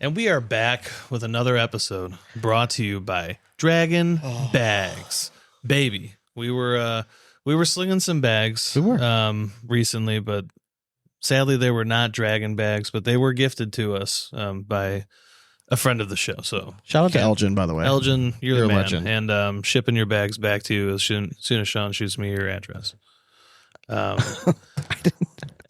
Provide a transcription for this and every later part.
And we are back with another episode brought to you by Draggin Bags. Baby, we were slinging some bags recently, but sadly they were not Draggin Bags, but they were gifted to us by a friend of the show. So shout out to Elgin, by the way. Elgin, you're the man. Legend. And shipping your bags back to you as soon as Sean shoots me your address. And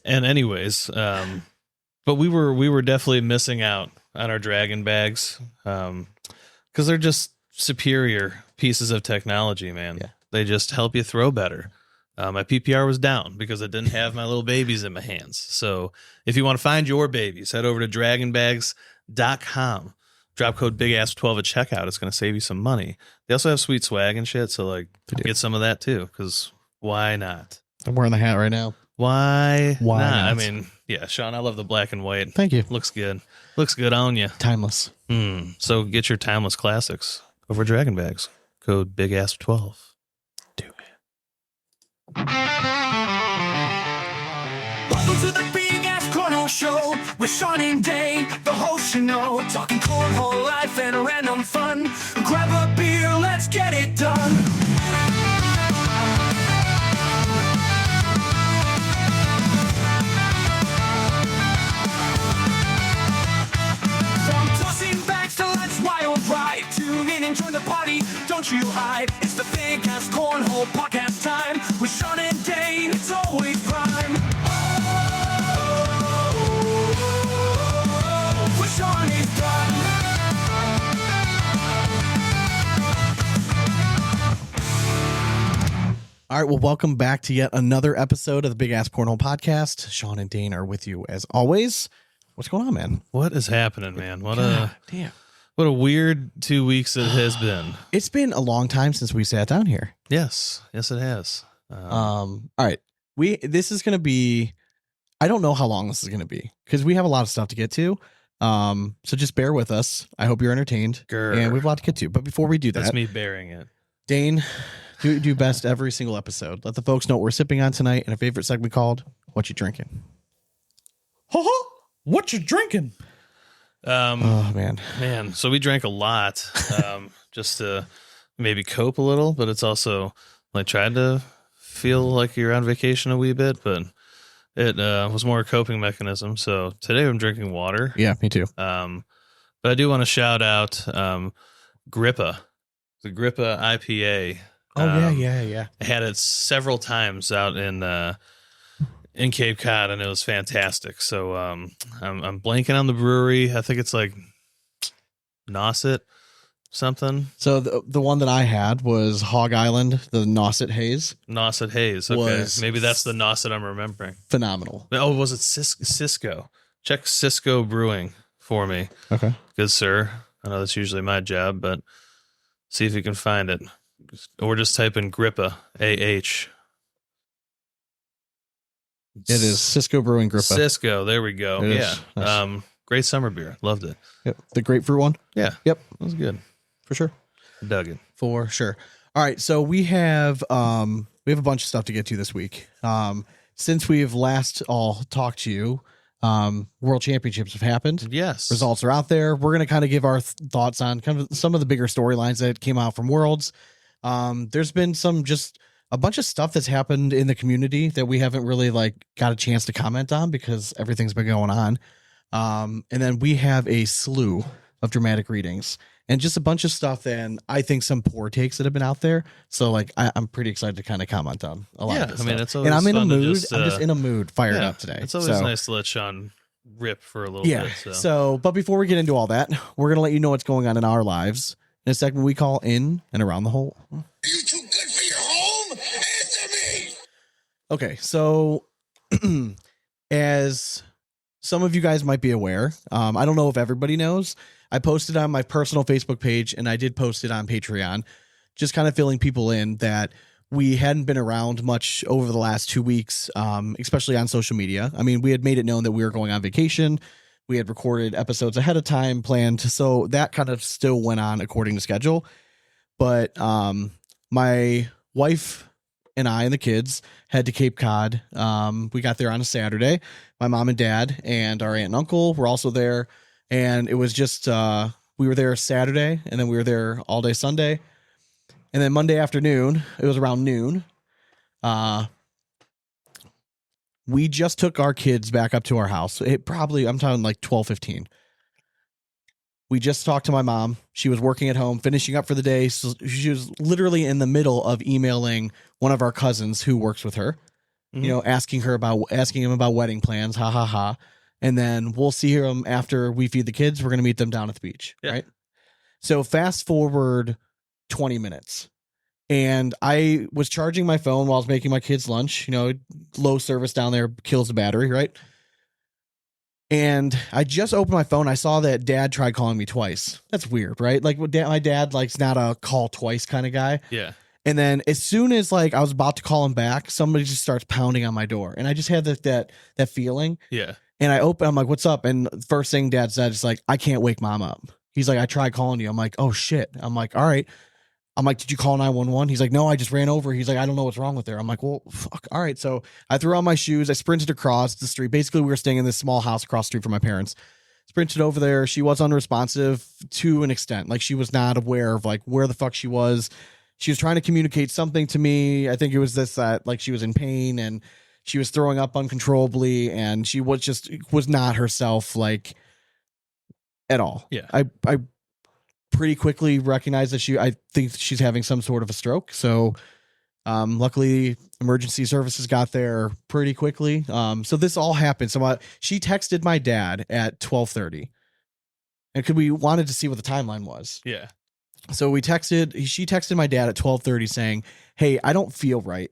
anyways, but we were definitely missing out on our Draggin Bags because they're just superior pieces of technology, man. Yeah. They just help you throw better. My PPR was down because I didn't have my little babies in my hands. So if you want to find your babies, head over to dragginbags.com. Drop code BIGASS12 at checkout. It's going to save you some money. They also have sweet swag and shit, so like get some of that too, because why not? I'm wearing the hat right now. Why not? not? I mean, yeah, Sean, I love the black and white. Thank you. Looks good. Looks good on you. Timeless. So get your timeless classics over Draggin Bags. Code BIGASS12. Do it. Welcome to the Big Ass Cornhole Show with Sean and Dane, the hosts you know, talking cornhole life and random fun. Grab a beer, let's get it done. From tossing bags to let's wild ride, tune in and join the party, don't you hide. It's the Big Ass Cornhole podcast time with Sean and Dane. It's always prime. With Sean is done. All right, well, welcome back to yet another episode of the Big Ass Cornhole Podcast. Sean and Dane are with you as always. What's going on, man? What is happening, man? Damn. What a weird 2 weeks it has been. It's been a long time since we sat down here. Yes, it has. All right. This is going to be, I don't know how long this is going to be because we have a lot of stuff to get to. So just bear with us. I hope you're entertained. And we have a lot to get to. But before we do that, That's me bearing it. Dane, do best every single episode. Let the folks know what we're sipping on tonight in a favorite segment called What You Drinking. What you drinking? Oh, man. Man, so we drank a lot just to maybe cope a little, but it's also like tried to feel like you're on vacation a wee bit, but it was more a coping mechanism. So today I'm drinking water. Yeah, me too. But I do want to shout out Grippa, the Grippa IPA. Oh, yeah. I had it several times out in Cape Cod, and it was fantastic. So I'm blanking on the brewery. I think it's like Nauset something. So the one that I had was Hog Island, the Nauset Haze. Nauset Haze. Okay, maybe that's the Nauset I'm remembering. Phenomenal. Oh, was it Cisco? Check Cisco Brewing for me. Okay. Good sir. I know that's usually my job, but see if you can find it. Or just type in Grippa, AH. It is Cisco Brewing Grippa. Cisco, there we go. It Yeah. is. Nice. Great summer beer. Loved it. Yep. The grapefruit one? Yeah. Yep. That was good. For sure. Dug it. For sure. All right. So we have a bunch of stuff to get to this week. Since we've last all talked to you, World Championships have happened. Yes. Results are out there. We're going to kind of give our thoughts on kind of some of the bigger storylines that came out from Worlds. There's been a bunch of stuff that's happened in the community that we haven't really got a chance to comment on because everything's been going on. And then we have a slew of dramatic readings and just a bunch of stuff and I think some poor takes that have been out there. So I'm pretty excited to kind of comment on a lot of this stuff. It's always and I'm in a fun to mood. just, I'm just in a mood fired up today. It's always nice to let Sean rip for a little bit. But before we get into all that, we're going to let you know what's going on in our lives in a segment we call In and Around the Hole. Are you too good for your home? Answer me! Okay, so as some of you guys might be aware, I don't know if everybody knows, I posted on my personal Facebook page and I did post it on Patreon, just kind of filling people in that we hadn't been around much over the last 2 weeks, especially on social media. I mean, we had made it known that we were going on vacation. We had recorded episodes ahead of time planned. So that kind of still went on according to schedule. But my wife and I and the kids head to Cape Cod. We got there on a Saturday. My mom and dad and our aunt and uncle were also there. And it was just we were there Saturday, and then we were there all day Sunday. And then Monday afternoon, it was around noon. We just took our kids back up to our house. I'm talking like 12:15. We just talked to my mom. She was working at home, finishing up for the day. So she was literally in the middle of emailing one of our cousins who works with her, asking him about wedding plans. Ha ha ha. And then we'll see him after we feed the kids. We're going to meet them down at the beach. Yeah. Right. So fast forward 20 minutes. And I was charging my phone while I was making my kids lunch. Low service down there kills the battery, right? And I just opened my phone. I saw that Dad tried calling me twice. That's weird, right? Like my dad, not a call twice kind of guy. Yeah. And then as soon as I was about to call him back, somebody just starts pounding on my door, and I just had that feeling. Yeah. And I'm like, "What's up?" And the first thing Dad said is like, "I can't wake Mom up." He's like, "I tried calling you." I'm like, "Oh shit." I'm like, "All right." I'm like, "Did you call 911?" He's like, "No, I just ran over." He's like, "I don't know what's wrong with her." I'm like, "Well, fuck." All right. So I threw on my shoes. I sprinted across the street. Basically, we were staying in this small house across the street from my parents. Sprinted over there. She was unresponsive to an extent. Like, she was not aware of where the fuck she was. She was trying to communicate something to me. I think it was that she was in pain and she was throwing up uncontrollably, and she was not herself at all. Yeah. I pretty quickly recognized that I think she's having some sort of a stroke. So luckily emergency services got there pretty quickly. So this all happened. So she texted my dad at 12:30, and we wanted to see what the timeline was. Yeah. So she texted my dad at 12:30 saying, "Hey, I don't feel right.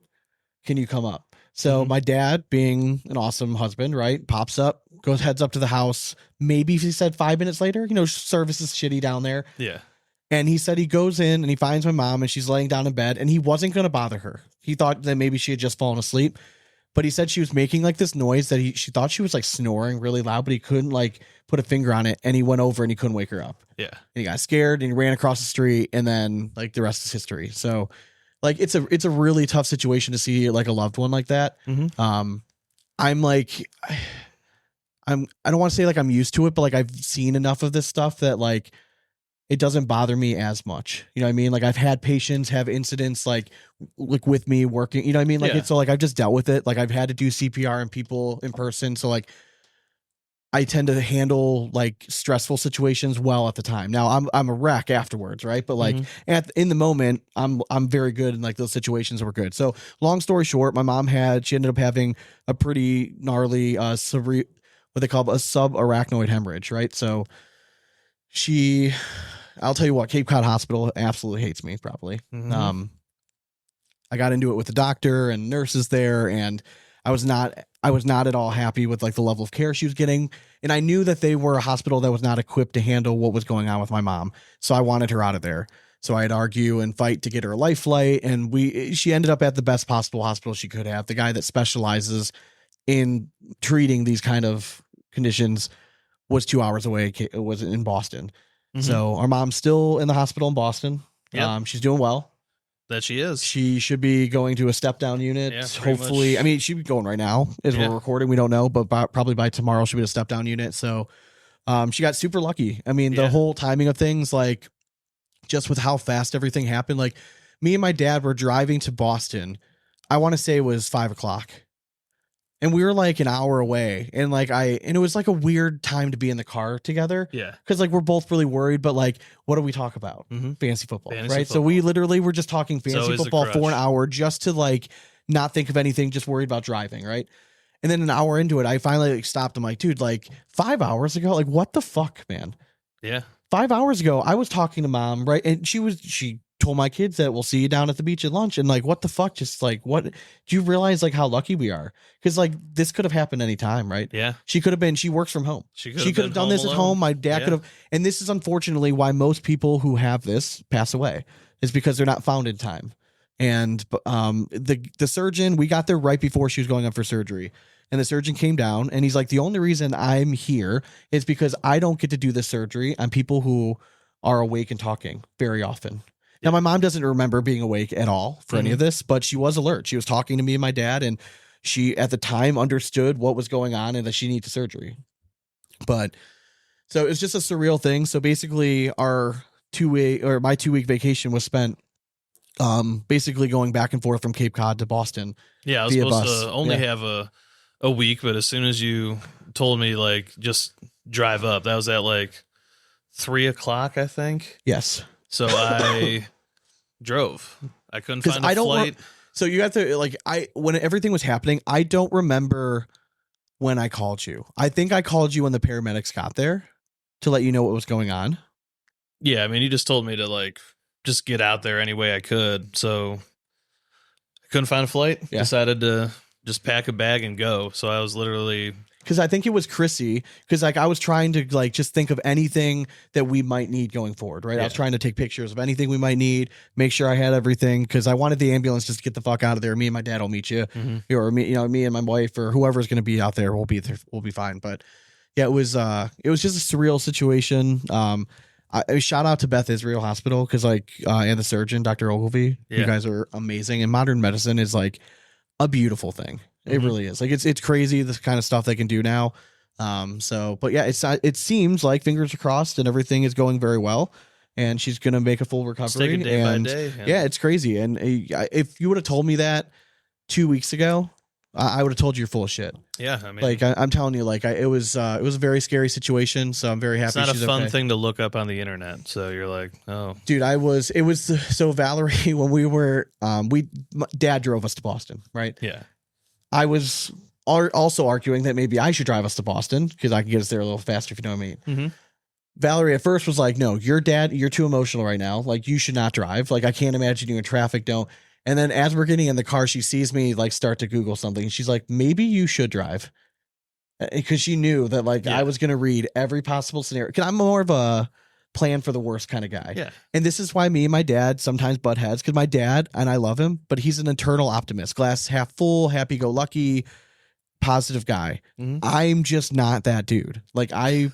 Can you come up?" So my dad, being an awesome husband, right, pops up, heads up to the house. Maybe he said 5 minutes later, service is shitty down there. Yeah. And he said he goes in and he finds my mom and she's laying down in bed, and he wasn't going to bother her. He thought that maybe she had just fallen asleep, but he said she was making this noise that she thought she was snoring really loud, but he couldn't put a finger on it. And he went over and he couldn't wake her up. Yeah. And he got scared and he ran across the street, and then the rest is history. So it's a really tough situation to see a loved one like that. Mm-hmm. I don't want to say I'm used to it, but I've seen enough of this stuff that it doesn't bother me as much. You know what I mean? I've had patients have incidents with me working, you know what I mean? I've just dealt with it. I've had to do CPR on people in person. So I tend to handle stressful situations well at the time. Now I'm a wreck afterwards, right? But in the moment, I'm very good in those situations were good. So long story short, my mom she ended up having a pretty gnarly what they call a subarachnoid hemorrhage, right? So I'll tell you what, Cape Cod Hospital absolutely hates me, probably. Mm-hmm. I got into it with the doctor and nurses there, and I was not at all happy with the level of care she was getting. And I knew that they were a hospital that was not equipped to handle what was going on with my mom. So I wanted her out of there. So I'd argue and fight to get her a life flight. And she ended up at the best possible hospital she could have. The guy that specializes in treating these kind of conditions was 2 hours away. It was in Boston. Mm-hmm. So our mom's still in the hospital in Boston. Yep. She's doing well. That she is. She should be going to a step down unit. Yeah, hopefully. Much. I mean, she'd be going right now as we're recording. We don't know, but probably by tomorrow she'll be a step down unit. So she got super lucky. I mean, the whole timing of things, just with how fast everything happened, me and my dad were driving to Boston. I want to say it was 5:00. And we were an hour away, and it was a weird time to be in the car together. Yeah. Cause we're both really worried, but what do we talk about? Mm-hmm. Fantasy football, right? Football. So we literally were just talking fantasy football for an hour just to not think of anything, just worried about driving. Right. And then an hour into it, I finally stopped. I'm like, dude, 5 hours ago, what the fuck, man? Yeah. 5 hours ago, I was talking to Mom, right? And she told my kids that we'll see you down at the beach at lunch, and what the fuck, just what do you realize how lucky we are? Because this could have happened anytime, right? Yeah. She works from home. She could have done this alone. At home. My dad could have, and this is unfortunately why most people who have this pass away, is because they're not found in time. And the surgeon, we got there right before she was going up for surgery, and the surgeon came down and he's like, the only reason I'm here is because I don't get to do this surgery on people who are awake and talking very often. Now, my mom doesn't remember being awake at all for any of this, but she was alert. She was talking to me and my dad, and she, at the time, understood what was going on and that she needed surgery. But So it's just a surreal thing. So basically our my 2-week vacation was spent basically going back and forth from Cape Cod to Boston. Yeah, I was via supposed bus. to only Yeah. have a week, but as soon as you told me like just drive up, that was at like 3:00, I think. Yes. So I drove. I couldn't 'Cause find a I don't flight. So you have to like when everything was happening, I don't remember when I called you. I think I called you when the paramedics got there to let you know what was going on. Yeah, I mean, you just told me to like just get out there any way I could. So I couldn't find a flight. Yeah. Decided to just pack a bag and go. So I was literally Because I think it was Chrissy. Because like I was trying to like just think of anything that we might need going forward, right? I was Yeah. trying to take pictures of anything we might need, make sure I had everything. Because I wanted the ambulance just to get the fuck out of there. Me and my dad will meet you, or me, me and my wife, or whoever's going to be out there. We'll be there. We'll be fine. But yeah, it was just a surreal situation. I shout out to Beth Israel Hospital because and the surgeon, Dr. Ogilvy, you Yeah. guys are amazing. And modern medicine is like a beautiful thing. It really is. Like it's crazy the kind of stuff they can do now. But yeah, it seems like fingers are crossed and everything is going very well, and she's gonna make a full recovery. taking day by and day. yeah, it's crazy. And if you would have told me that 2 weeks ago, I would have told you you're full of shit. Yeah, I mean, Like I'm telling you, like it was a very scary situation. So I'm very happy. it's not a she's fun okay. thing to look up on the internet. So you're like, oh, Dude, so Valerie, when we were, Dad drove us to Boston, right? yeah, I was also arguing that maybe I should drive us to Boston because I can get us there a little faster, if you know what I mean. Mhm. Valerie at first was like, no, your dad, you're too emotional right now. Like, you should not drive. Like, I can't imagine you in traffic. Don't. And then as we're getting in the car, she sees me like start to Google something. And she's like, maybe you should drive. Because she knew that like Yeah. I was going to read every possible scenario. Because I'm more of a plan for the worst kind of guy. yeah, And this is why me and my dad sometimes butt heads, because my dad, and I love him, but he's an eternal optimist, glass half full, happy go lucky, positive guy. Mhm. I'm just not that dude. Like I'm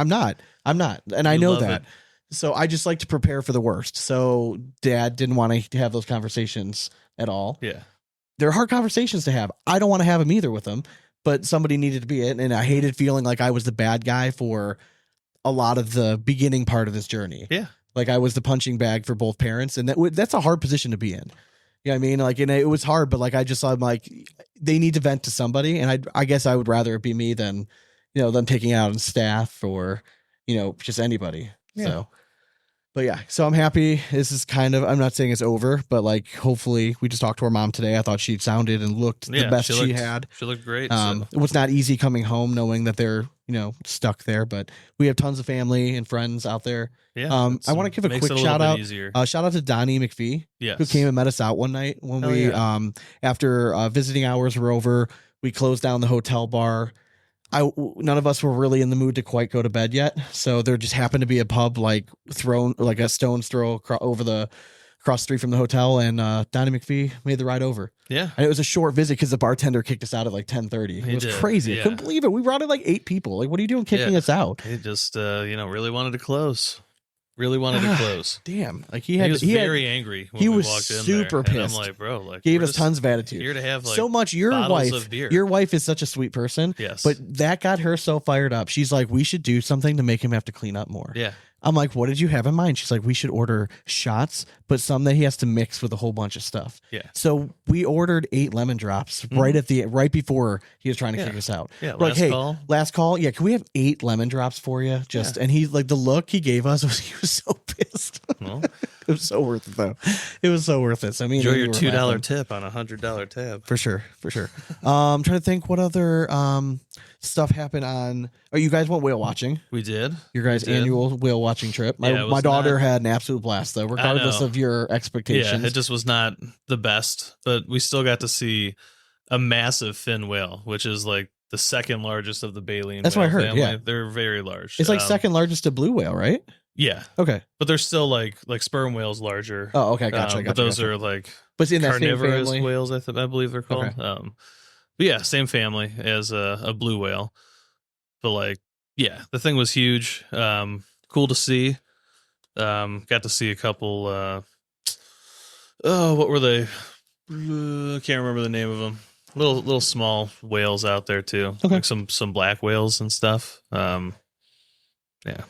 not. And I You know love that. it. So I just like to prepare for the worst. So dad didn't want to have those conversations at all. yeah. They're hard conversations to have. I don't want to have them either with them, but somebody needed to be it. And I hated feeling like I was the bad guy for a lot of the beginning part of this journey. Yeah. Like I was the punching bag for both parents. And that's a hard position to be in. You know what I mean? Like, and it was hard, but like, I'm like, they need to vent to somebody. And I guess I would rather it be me than, them taking out on staff or, just anybody. Yeah. So, but yeah, so I'm happy. This is I'm not saying it's over, but like, hopefully we just talked to our mom today. I thought she sounded and looked the best she had. She looked great. It was not easy coming home knowing that they're, stuck there, but we have tons of family and friends out there. yeah. I want to give a makes quick it little shout bit out. easier. Shout out to Donnie McPhee, Yes. who came and met us out one night when Hell we, yeah. after visiting hours were over, we closed down the hotel bar. None of us were really in the mood to quite go to bed yet, so there just happened to be a pub like a stone's throw across the street from the hotel, and Donnie McPhee made the ride over. Yeah. And it was a short visit because the bartender kicked us out at like 10:30. He It was did, crazy. yeah. I couldn't believe it. We brought in like 8 people. Like, what are you doing kicking Yeah. us out? He just, really wanted to close. Really wanted to close. Damn. Like He was very angry when he we was walked in super there. pissed. And I'm like, bro, like, gave we're us just tons of attitude. here to have like So much. Your bottles wife, of beer. your wife is such a sweet person. Yes. But that got her so fired up. She's like, we should do something to make him have to clean up more. yeah. I'm like, what did you have in mind? She's like, we should order shots, but some that he has to mix with a whole bunch of stuff. Yeah. So we ordered 8 lemon drops right before he was trying to kick us out. Yeah, We're last call. Last call. Yeah, can we have 8 lemon drops for you? And he like the look he gave us he was so pissed. Well, It was so worth it though. It was so worth it. So I mean, enjoy we your were $2 laughing. tip on a $100 tab. For sure. I'm trying to think what other stuff happened on. Oh, you guys went whale watching. We did. Your guys' We did. annual whale watching trip. Yeah, it My was daughter not- had an absolute blast though, regardless know. of your expectations. Yeah, it just was not the best, but we still got to see a massive fin whale, which is like the second largest of the baleen. That's what I whale heard, family. yeah. They're very large. It's like second largest to blue whale, right? Yeah, Okay. but they're still like sperm whales larger. Oh, okay. Gotcha. But those are like But it's in that same carnivorous family. whales, I believe they're called. Okay. But yeah, same family as a blue whale. But like, yeah, the thing was huge. Cool to see. Got to see a couple. What were they? I can't remember the name of them. Little small whales out there too. Okay. Like some black whales and stuff. Yeah.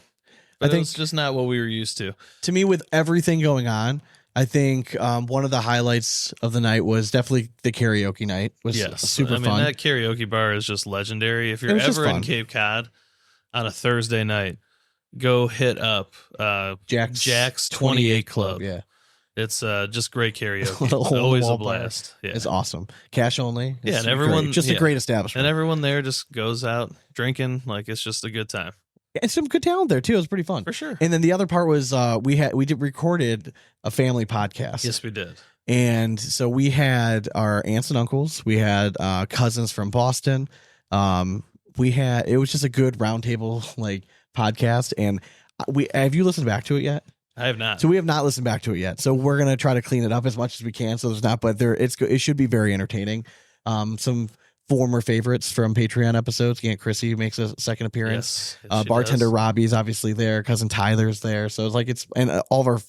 But I think it's just not what we were used to. to me, with everything going on, I think one of the highlights of the night was definitely the karaoke night. It was super I mean, fun. that karaoke bar is just legendary. If It you're was just ever in fun. Cape Cod on a Thursday night, go hit up Jack's 28 Club. Yeah. It's just great karaoke. Little It's always a hole bar. blast. Yeah. It's awesome. Cash only. Yeah, It's and everyone- great. Just yeah. a great establishment. And everyone there just goes out drinking. Like, it's just a good time. And some good talent there too. It was pretty fun. For sure. And then the other part was we recorded a family podcast. Yes, we did. And so we had our aunts and uncles, we had cousins from Boston. It was just a good roundtable like podcast. And have you listened back to it yet? I have not. So we have not listened back to it yet. So we're gonna try to clean it up as much as we can. So there's not, but it should be very entertaining. Some former favorites from Patreon episodes. Aunt Chrissy makes a second appearance. Yes, she Bartender does. Robbie's obviously there. Cousin Tyler's there. So it's like and all of our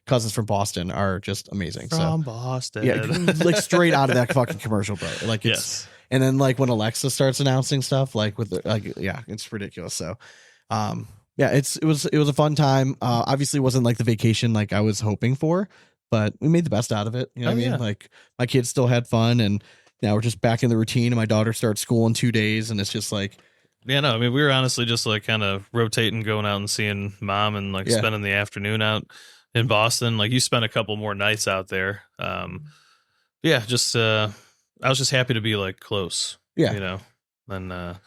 cousins from Boston are just amazing. From Boston. Yeah, like straight out of that fucking commercial, bro. Like it's, Yes. and then like when Alexa starts announcing stuff, like with it's ridiculous. So, yeah, it was a fun time. Obviously, it wasn't like the vacation like I was hoping for, but we made the best out of it. You know what I mean? Yeah. Like my kids still had fun, and now we're just back in the routine. And my daughter starts school in 2 days, and it's just like, Yeah, no, I mean, we were honestly just like kind of rotating, going out and seeing mom and like Yeah. spending the afternoon out in Boston. Like, you spent a couple more nights out there. Yeah, just, I was just happy to be like close. Yeah. You know, and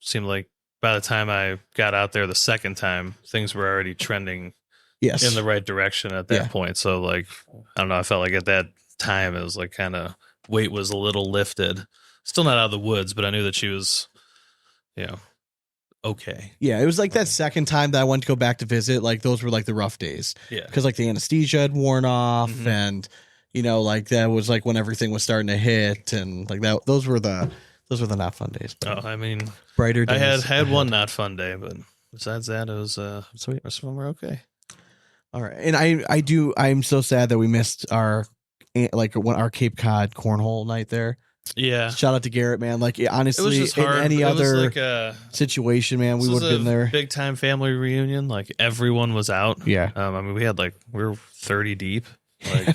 seemed like by the time I got out there the second time, things were already trending yes, in the right direction at that Yeah. point. So, like, I don't know, I felt like at that time it was like kind of weight was a little lifted. Still not out of the woods, but I knew that she was, you know, okay. yeah. It was like that second time that I went to go back to visit. Like those were like the rough days. Yeah. Because like the anesthesia had worn off, Mhm. and like that was like when everything was starting to hit, and like that. Those were the not fun days. But Oh, I mean, brighter I days. had one not fun day, but besides that, it was Sweet. rest of them were okay. All right, and I'm so sad that we missed our Cape Cod cornhole night there. Yeah, Shout out to Garrett, man. Like it was honestly, just in hard. any It was other like a situation, man, we would have been there. Big time family reunion. Like, everyone was out. Yeah. I mean, we were 30 deep. Like,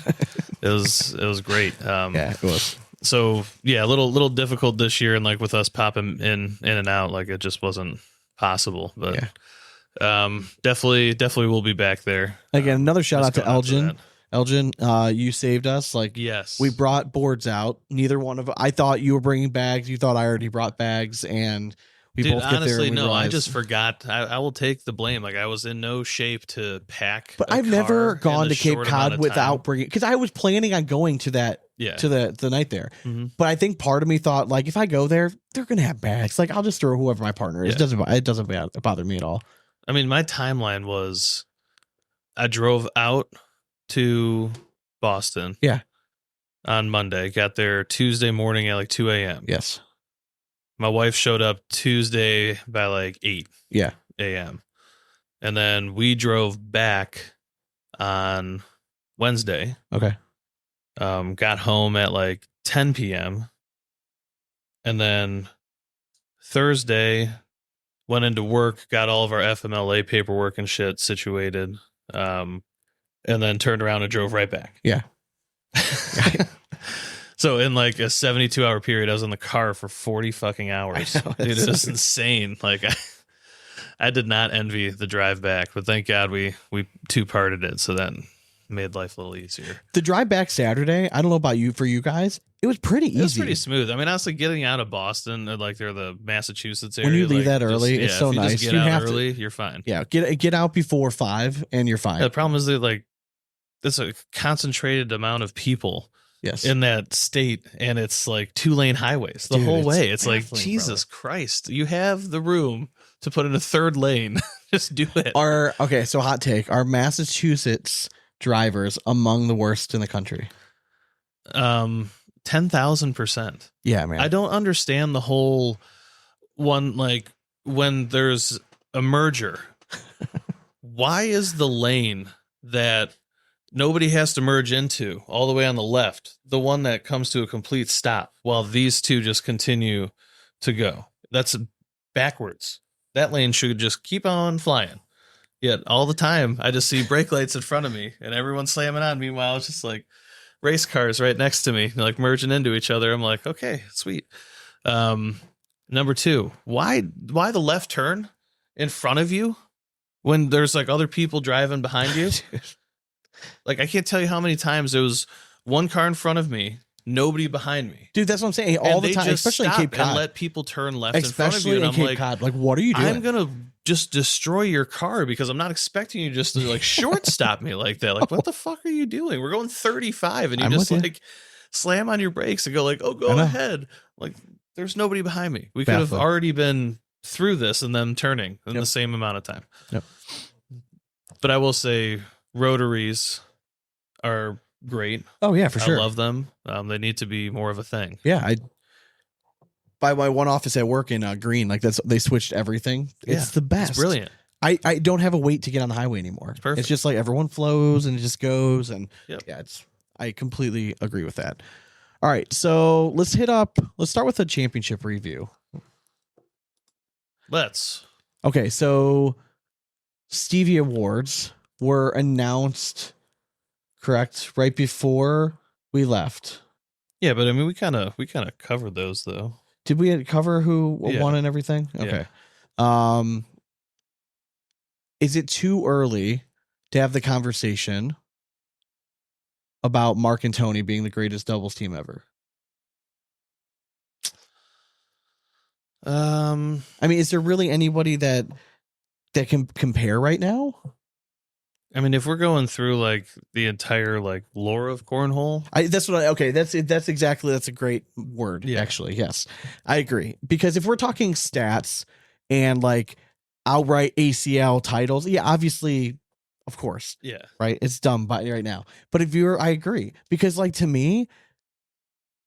it was great. Yeah, it was. So yeah, a little difficult this year, and like with us popping in and out, like it just wasn't possible. But definitely we'll be back there. Again, another shout out Just to going after Elgin. that. Elgin, you saved us. Like, Yes, we brought boards out. Neither one of I thought you were bringing bags. You thought I already brought bags, and we Dude, both get there. honestly, And we no, I realized- just forgot. I will take the blame. Like, I was in no shape to pack. But a I've never car gone in a to Cape short amount Cod of without time. bringing, because I was planning on going to that Yeah. to the night there. Mhm. But I think part of me thought, like, if I go there, they're gonna have bags. Like, I'll just throw whoever my partner is. Yeah. It doesn't bother me at all. I mean, my timeline was I drove out to Boston. Yeah. On Monday, got there Tuesday morning at like 2 a.m. Yes. My wife showed up Tuesday by like 8 Yeah. a.m. And then we drove back on Wednesday. Okay. Got home at like 10 p.m. And then Thursday went into work, got all of our FMLA paperwork and shit situated. And then turned around and drove right back. Yeah. So in like a 72-hour period, I was in the car for 40 fucking hours. I know, Dude, it's it was so- insane. Like, I did not envy the drive back, but thank God we two-parted it, so that made life a little easier. The drive back Saturday, I don't know about you, for you guys, it was pretty easy. It was pretty smooth. I mean, honestly, getting out of Boston, or like they're the Massachusetts area. When you leave like, that early, just, it's yeah, so if you nice. Just get You out have to- early, you're fine. Yeah, get out before 5 and you're fine. Yeah, the problem is that like it's a concentrated amount of people Yes. in that state, and it's like 2-lane highways the Dude, whole it's way. It's like, baffling, Jesus Christ, you have the room to put in a third lane. Just do it. So hot take. Are Massachusetts drivers among the worst in the country? 10,000%. Yeah, man. I don't understand the whole one, like when there's a merger, why is the lane that nobody has to merge into all the way on the left the one that comes to a complete stop while these two just continue to go? That's backwards. that lane should just keep on flying. Yet all the time, I just see brake lights in front of me and everyone's slamming on. Meanwhile, it's just like race cars right next to me, like merging into each other. I'm like, okay, sweet. Number 2, why the left turn in front of you when there's like other people driving behind you? Like, I can't tell you how many times there was one car in front of me, nobody behind me. Dude, that's what I'm saying. All the time, especially in Cape Cod. And let people turn left in front of Especially you. And in I'm Cape like, Cod. Like, what are you doing? I'm going to just destroy your car because I'm not expecting you just to like shortstop me like that. Like, what the fuck are you doing? We're going 35 and you I'm just with you. like slam on your brakes and go like, oh, go ahead. Like, there's nobody behind me. We could have Baffling. already been through this and them turning in the same amount of time. Yep. But I will say rotaries are great. Oh yeah, for sure. I love them. They need to be more of a thing. Yeah, by my one office at work in Green, like they switched everything. It's the best. It's brilliant. I don't have a wait to get on the highway anymore. It's perfect. It's just like everyone flows and it just goes and Yep. yeah, I completely agree with that. All right, so let's start with a championship review. Let's. Okay, so Stevie Awards were announced, correct, right before we left. Yeah, but I mean, we kind of covered those though. Did we cover who Yeah. won and everything? Okay. Yeah. Is it too early to have the conversation about Mark and Tony being the greatest doubles team ever? I mean, is there really anybody that can compare right now? I mean, if we're going through like the entire like lore of cornhole, That's a great word. Yeah. Actually. Yes, I agree. Because if we're talking stats and like outright ACL titles, yeah, obviously, of course, yeah, right? It's dumb by right now. But I agree, because like to me,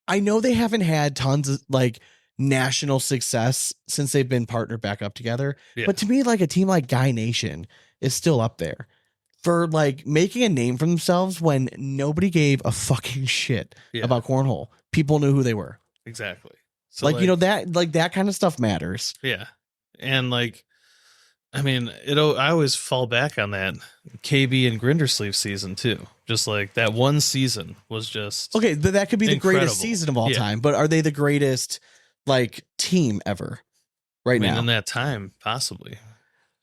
I know they haven't had tons of like national success since they've been partnered back up together. Yeah. But to me, like a team like Guy Nation is still up there for like making a name for themselves when nobody gave a fucking shit Yeah. about cornhole. People knew who they were. exactly. So Like, you know, that kind of stuff matters. yeah, and like, I mean, I always fall back on that KB and Grindersleeve season too. Just like that one season was just Okay, but that could be the Incredible. greatest season of all Yeah. time. But are they the greatest like team ever right now? in that time possibly.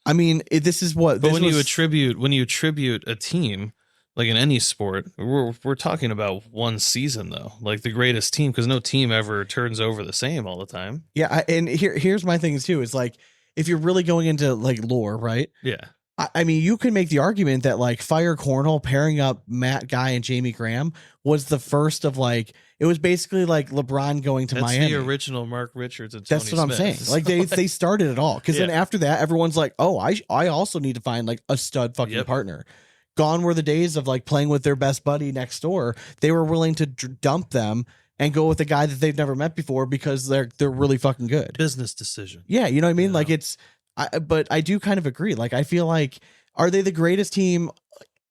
I mean, this is what. But this when you was- attribute a team, like in any sport, we're talking about one season though, like the greatest team, because no team ever turns over the same all the time. yeah, and here's my thing too. Is like if you're really going into like lore, right? Yeah, I mean, you can make the argument that like Fire Cornhole pairing up Matt Guy and Jamie Graham was the first of like, it was basically like LeBron going to that's Miami. the original Mark Richards and Tony That's what I'm Smith. saying. Like they started it all. Because then Yeah. after that, everyone's like, oh, I also need to find like a stud fucking Yep. partner. Gone were the days of like playing with their best buddy next door. They were willing to dump them and go with a guy that they've never met before because they're really fucking good. business decision. Yeah, you know what I mean? Yeah. Like but I do kind of agree. Like I feel like, are they the greatest team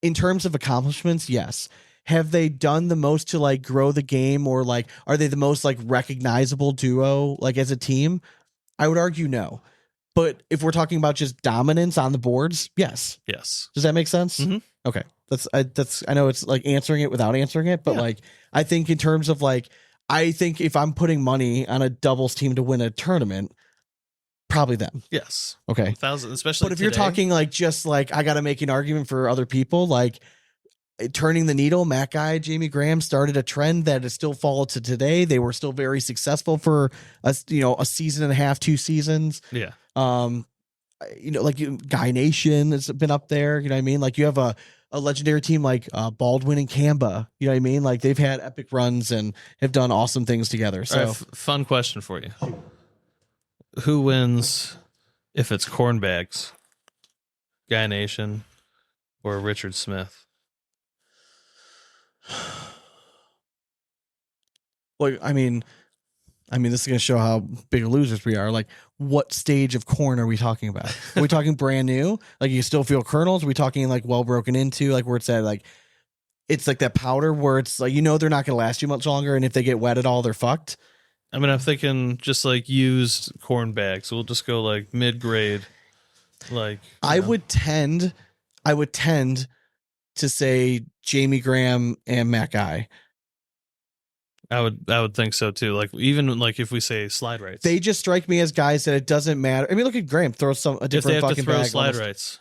in terms of accomplishments? Yes. Have they done the most to like grow the game, or like are they the most like recognizable duo like as a team? I would argue no. But if we're talking about just dominance on the boards, yes. Yes. Does that make sense? Mhm. Okay. I know it's like answering it without answering it, but Yeah. like I think in terms of like, I think if I'm putting money on a doubles team to win a tournament, probably them. Yes. Okay. 1,000, especially. But if you're today. talking like just like I got to make an argument for other people, like turning the needle, Matt Guy, Jamie Graham started a trend that has still followed to today. They were still very successful for a season and a half, 2 seasons. yeah, Like Guy Nation has been up there. You know what I mean? Like you have a legendary team like Baldwin and Kamba. You know what I mean? Like they've had epic runs and have done awesome things together. So all right, fun question for you: who wins if it's corn bags, Guy Nation, or Richard Smith? Like, I mean, this is going to show how big losers we are. Like, what stage of corn are we talking about? Are we talking brand new? Like, you still feel kernels? Are we talking like well broken into, like where it's at, like it's like that powder where it's like, they're not going to last you much longer, and if they get wet at all, they're fucked. I mean, I'm thinking just like used corn bags. We'll just go like mid-grade. Like I would tend to say Jamie Graham and Matt Guy. I would think so too. Like even like if we say slide rights, They just strike me as guys that it doesn't matter. I mean, look at Graham, throw a if different they have fucking to throw bag. slide almost. rights,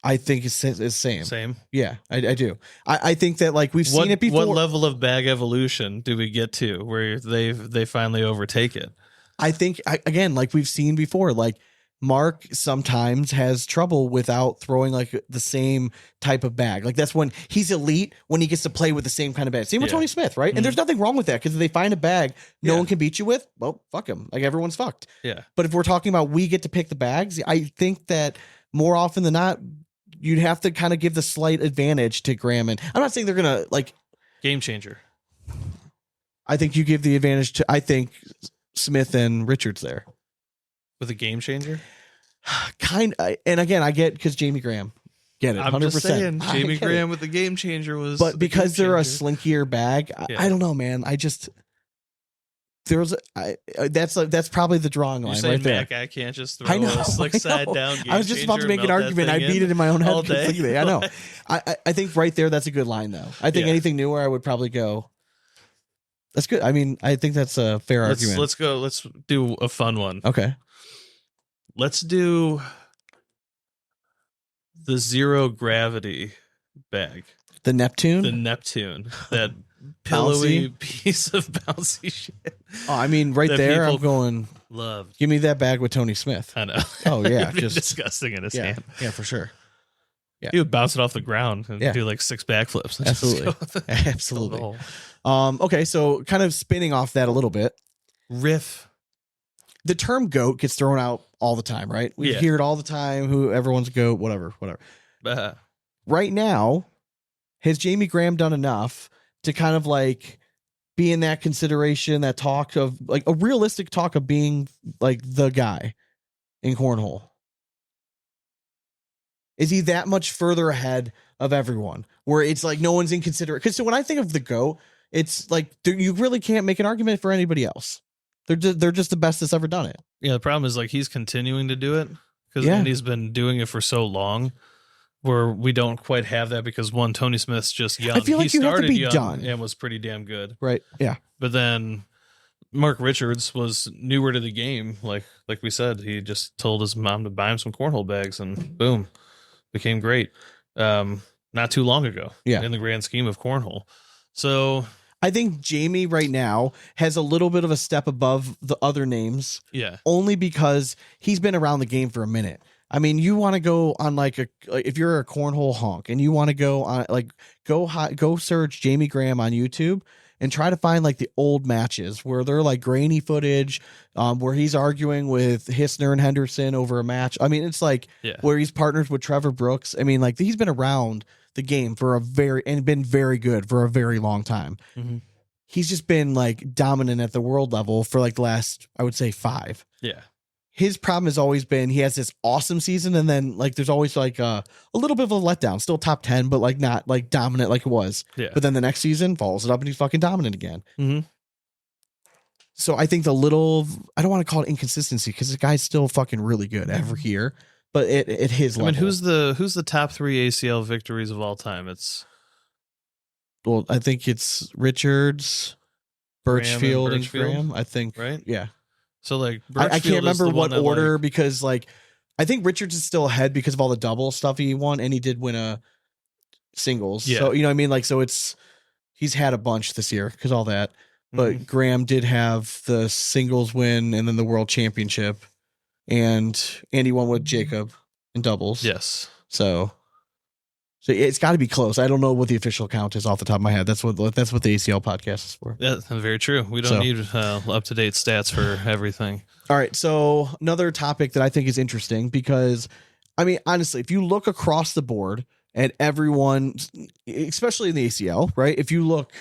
I think it's same. same. Yeah, I do. I think that like we've seen it before. What level of bag evolution do we get to where they finally overtake it? I think again, like we've seen before, like Mark sometimes has trouble without throwing like the same type of bag. Like that's when he's elite, when he gets to play with the same kind of bag. Same with Yeah. Tony Smith, right? Mhm. And there's nothing wrong with that because if they find a bag no Yeah. one can beat you with, well, fuck him. Like everyone's fucked. Yeah. But if we're talking about we get to pick the bags, I think that more often than not, you'd have to kind of give the slight advantage to Graham. And I'm not saying they're gonna like. Game changer. I think you give the advantage to. I think Smith and Richards there. With a game changer? And again, I get because Jamie Graham. Get it, 100%. I'm just saying, I Jamie get it. Graham with the game changer was. But the because game they're a changer. slinkier bag, Yeah. I don't know, man. That's probably the drawing You're line saying right there. Mac, I can't just throw I know. a slick I side know. down game I was just about to changer make an and melt that argument. I thing beat it in my own head. all day. completely. I know. I think right there, that's a good line, though. I think Yeah. anything newer, I would probably go. That's good. I mean, I think that's a fair argument. Let's go. Let's do a fun one. Okay. Let's do the zero gravity bag. The Neptune. The Neptune. That pillowy piece of bouncy shit. Oh, I mean, right that there, I'm people going. Loved. Give me that bag with Tony Smith. I know. Oh yeah, It'd be just disgusting in his yeah, hand. yeah, for sure. Yeah. He would bounce it off the ground and Yeah. do like 6 backflips. and just Absolutely. go with it. Absolutely. Fill the hole. Okay, so kind of spinning off that a little bit. Riff. The term goat gets thrown out all the time, right? We Yeah. hear it all the time. Who everyone's a goat, whatever. Uh, Right now, has Jamie Graham done enough to kind of like be in that consideration, that talk of like a realistic talk of being like the guy in cornhole? Is he that much further ahead of everyone where it's like no one's inconsiderate? Because so when I think of the GOAT, it's like you really can't make an argument for anybody else. They're just the best that's ever done it. yeah, the problem is like he's continuing to do it because Yeah. he's been doing it for so long where we don't quite have that because one, Tony Smith's just young. I feel like he you have to started be young done. and was pretty damn good. Right. Yeah. But then Mark Richards was newer to the game. Like we said, he just told his mom to buy him some cornhole bags and boom, became great. Not too long ago. Yeah. In the grand scheme of cornhole. So I think Jamie right now has a little bit of a step above the other names yeah. only because he's been around the game for a minute. I mean, you want to go on like if you're a cornhole honk and you want to go on like go search Jamie Graham on YouTube and try to find like the old matches where they're like grainy footage, where he's arguing with Hissner and Henderson over a match. I mean, it's like Yeah. where he's partners with Trevor Brooks. I mean, like he's been around the game for been very good for a very long time. Mhm. He's just been like dominant at the world level for like the last, I would say 5. Yeah. His problem has always been he has this awesome season and then like there's always like a little bit of a letdown, still top 10, but like not like dominant like it was. Yeah. But then the next season follows it up and he's fucking dominant again. Mhm. So I think I don't want to call it inconsistency because the guy's still fucking really good every year, but at his I level. mean, who's the top 3 ACL victories of all time? It's Well, I think it's Richards, Birchfield, and Birchfield, Graham. I think, right? Yeah. So like I Birchfield can't is remember the one what that, order like, because like I think Richards is still ahead because of all the double stuff he won and he did win a singles. Yeah. So you know what I mean? Like so he's had a bunch this year because all that. But Mhm. Graham did have the singles win and then the world championship. And he won with Jacob in doubles. yes. So it's got to be close. I don't know what the official count is off the top of my head. That's what the ACL podcast is for. Yeah, very true. We don't So- need up-to-date stats for everything. All right. So another topic that I think is interesting because, I mean, honestly, if you look across the board at everyone, especially in the ACL, right? If you look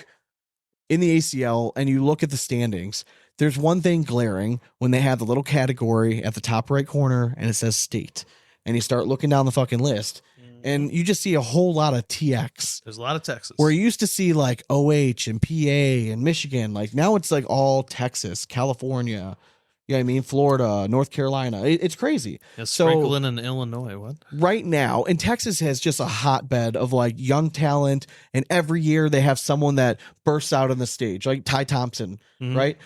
in the ACL and you look at the standings, there's one thing glaring when they have the little category at the top right corner and it says state. And you start looking down the fucking list. And you just see a whole lot of TX. There's a lot of Texas. Where you used to see like OH and PA and Michigan. Like now it's like all Texas, California. You know what I mean? Florida, North Carolina. It's crazy. Yeah, sprinkling in Illinois. What? Right now, and Texas has just a hotbed of like young talent. And every year they have someone that bursts out on the stage, like Ty Thompson, right?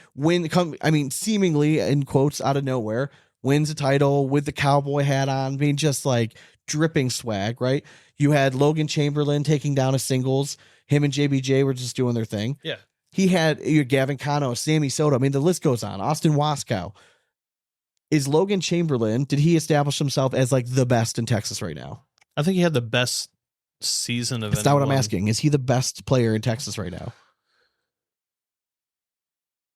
Seemingly in quotes out of nowhere, wins a title with the cowboy hat on, being just like dripping swag, right? You had Logan Chamberlain taking down a singles. Him and JBJ were just doing their thing. Yeah. He had Gavin Cano, Sammy Soto. I mean, the list goes on. Austin Waskow. Is Logan Chamberlain, did he establish himself as like the best in Texas right now? I think he had the best season of That's not what I'm asking. Is he the best player in Texas right now?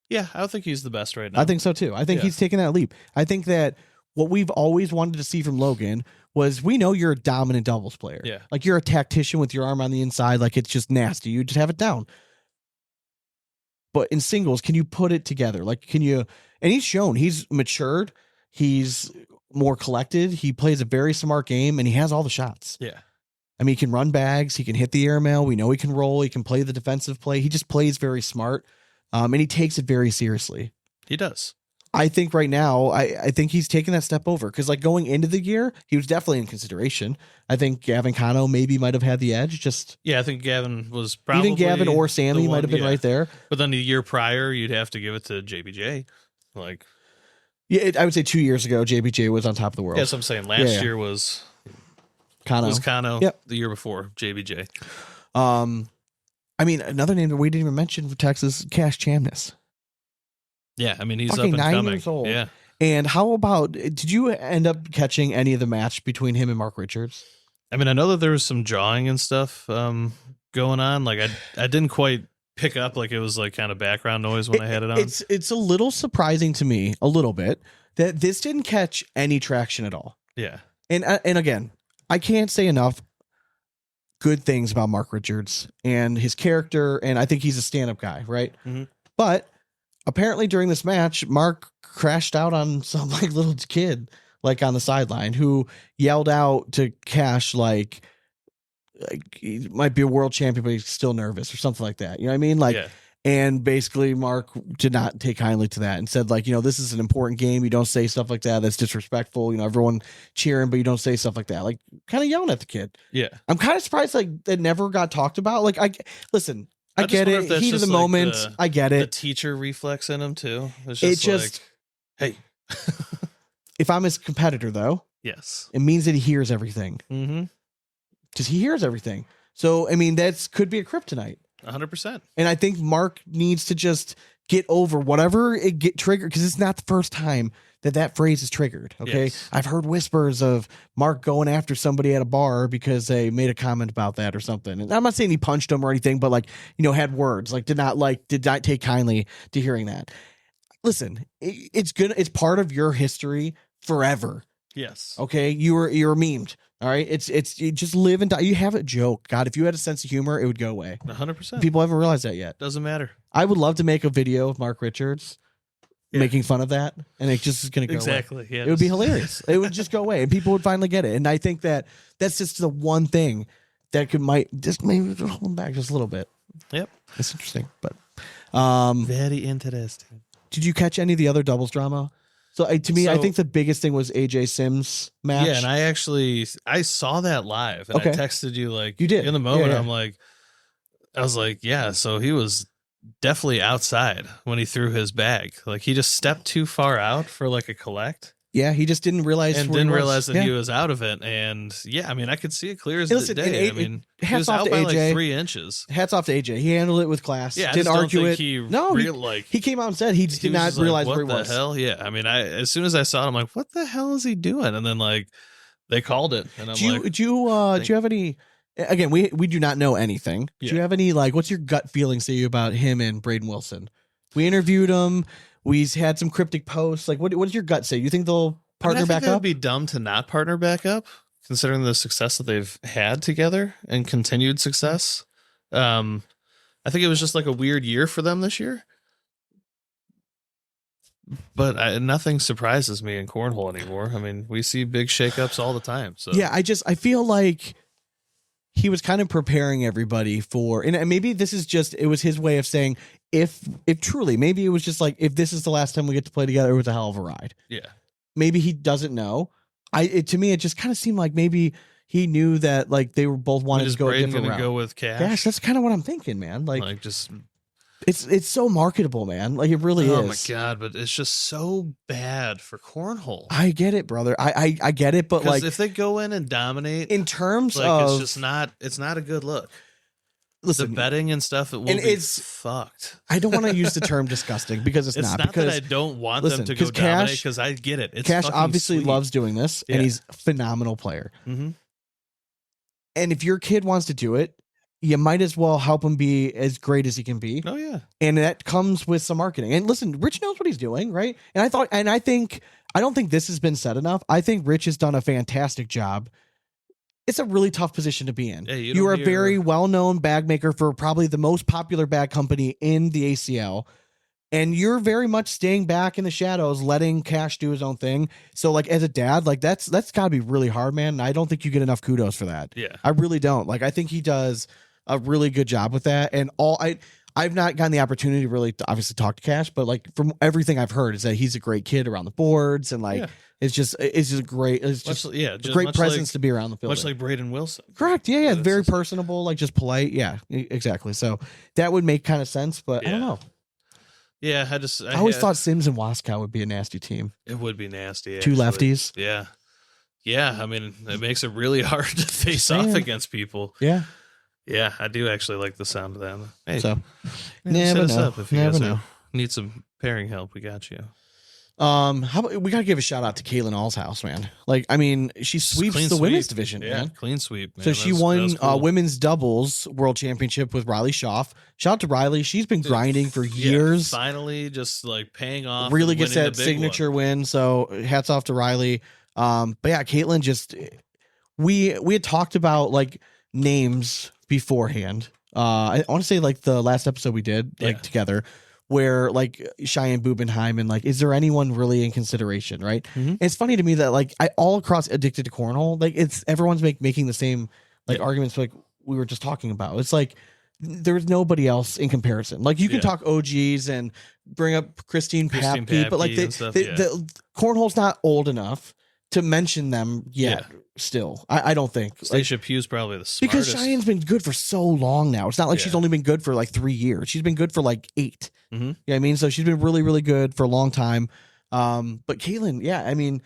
Yeah, I think he's the best right now. I think so too. I think he's taking that leap. I think that what we've always wanted to see from Logan was, we know you're a dominant doubles player. Yeah. Like you're a tactician with your arm on the inside. Like it's just nasty. You just have it down. But in singles, can you put it together? Like, can you, and he's shown he's matured. He's more collected. He plays a very smart game and he has all the shots. Yeah. I mean, he can run bags. He can hit the airmail. We know he can roll. He can play the defensive play. He just plays very smart. And he takes it very seriously. He does. I think right now, I think he's taken that step over, because like going into the year, he was definitely in consideration. I think Gavin Cano maybe might have had the edge. I think Gavin was probably, even Gavin or Sammy might have been right there. But then the year prior, you'd have to give it to JBJ. Like, yeah, I would say 2 years ago, JBJ was on top of the world. That's what I'm saying. Last year was Cano. Yep. The year before, JBJ. I mean, another name that we didn't even mention for Texas, Cash Chamness. Yeah, I mean, he's fucking up and 9 coming. years old. Yeah. And how about, did you end up catching any of the match between him and Mark Richards? I mean, I know that there was some jawing and stuff going on. Like, I didn't quite pick up, like it was like kind of background noise when I had it on. It's a little surprising to me, a little bit, that this didn't catch any traction at all. Yeah. And again, I can't say enough good things about Mark Richards and his character, and I think he's a stand-up guy, right? Mm-hmm. But apparently during this match, Mark crashed out on some like little kid like on the sideline who yelled out to Cash like he might be a world champion, but he's still nervous or something like that. You know what I mean? Like, yeah. And basically Mark did not take kindly to that and said like, this is an important game. You don't say stuff like that. That's disrespectful. Everyone cheering, but you don't say stuff like that. Like kind of yelling at the kid. Yeah. I'm kind of surprised like that never got talked about. Like I get it. Heat of the moment. I get it. The teacher reflex in him too. It's just hey. If I'm his competitor though, yes, it means that he hears everything. Mm-hmm. Because he hears everything. So I mean, that's could be a kryptonite. 100%. And I think Mark needs to just get over whatever it get triggered, because it's not the first time that phrase is triggered. Okay. Yes. I've heard whispers of Mark going after somebody at a bar because they made a comment about that or something. And I'm not saying he punched him or anything, but like, had words, like did not take kindly to hearing that. Listen, it's good. It's part of your history forever. Yes. Okay. You're memed. All right. It's you just live and die. You have a joke. God, if you had a sense of humor, it would go away. 100%. People haven't realized that yet. Doesn't matter. I would love to make a video of Mark Richards making fun of that, and it just is going to go exactly. away. Yeah, it would be hilarious. It would just go away, and people would finally get it. And I think that's just the one thing that might just maybe hold them back just a little bit. Yep, it's interesting. But very interesting. Did you catch any of the other doubles drama? So to me, I think the biggest thing was AJ Sims match. Yeah, and I saw that live, and I texted you like you did in the moment. Yeah. I was like, yeah. So he was definitely outside when he threw his bag. Like he just stepped too far out for like a collect. Yeah, he just didn't realize that he was out of it. And yeah, I mean, I could see it clear as the day. I mean, he was out by like 3 inches. Hats off to AJ. He handled it with class. Yeah, didn't argue it. He came out and said he did not realize where he was. What the hell? Yeah, I mean, as soon as I saw it, I'm like, what the hell is he doing? And then like they called it, and I'm do you have any? Again, we do not know anything. Do you have any what's your gut feeling say about him and Braden Wilson? We interviewed him. We've had some cryptic posts. Like, what does your gut say? You think they'll partner back up? It would be dumb to not partner back up, considering the success that they've had together and continued success. I think it was just like a weird year for them this year. But nothing surprises me in cornhole anymore. I mean, we see big shakeups all the time. So yeah, I feel like he was kind of preparing everybody for, and maybe this is just, it was his way of saying, if truly, maybe it was just like, if this is the last time we get to play together, it was a hell of a ride. Yeah. Maybe he doesn't know. To me, it just kind of seemed like maybe he knew that like they were both wanting to go a different route. Go with Cash? Cash, that's kind of what I'm thinking, man. Like just it's so marketable, man. Like it really is. Oh my god, but it's just so bad for cornhole. I get it, brother. I get it, but like if they go in and dominate, in terms like, of, it's just not. It's not a good look. Listen, the betting and stuff, it will be fucked. I don't want to use the term disgusting because it's not. Because that I don't want them to go dominate, because I get it. It's Cash obviously sweet. Loves doing this, and he's a phenomenal player. Mm-hmm. And if your kid wants to do it, you might as well help him be as great as he can be. Oh yeah, and that comes with some marketing. And listen, Rich knows what he's doing, right? And I don't think this has been said enough. I think Rich has done a fantastic job. It's a really tough position to be in. Hey, you are a very well-known bag maker for probably the most popular bag company in the ACL. And you're very much staying back in the shadows, letting Cash do his own thing. So like as a dad, like that's gotta be really hard, man. And I don't think you get enough kudos for that. Yeah. I really don't. Like I think he does a really good job with that. And I've not gotten the opportunity to really obviously talk to Cash, but like from everything I've heard is that he's a great kid around the boards and like it's just great. It's just a great presence to be around the building. Much like Braden Wilson. Correct. Yeah. Very personable, like just polite. Yeah, exactly. So that would make kind of sense, but I don't know. Yeah, I always thought Sims and Waskow would be a nasty team. It would be nasty. Two lefties. Yeah. Yeah. I mean, it makes it really hard to face off against people. Yeah. Yeah, I do actually like the sound of that. Hey, so never never set know. us up if you Never guys know. need some pairing help. We got you. How about we gotta give a shout out to Caitlin Allshouse, man. Like, I mean, she sweeps Clean the sweep. women's division, man. Clean sweep, man. So she That won was cool. women's doubles world championship with Riley Schaff. Shout out to Riley. She's been grinding for years. Finally, just like paying off. Really and gets winning that the big signature one. win. So hats off to Riley. But yeah, Caitlin just we had talked about like names beforehand. I want to say like the last episode we did like together, where like Cheyenne Bubenheim and like, is there anyone really in consideration, right? Mm-hmm. And it's funny to me that like all across Addicted to Cornhole, like it's everyone's making the same like arguments like we were just talking about. It's like there's nobody else in comparison. Like you can talk OGs and bring up Christine Papke, but like the Cornhole's not old enough to mention them yet. Still, I don't think Stacia Pugh's probably the smartest. because Cheyenne's been good for so long now. It's not like she's only been good for like 3 years. She's been good for like 8. Mm-hmm. You know what I mean? So she's been really, really good for a long time. But Caitlin, I mean,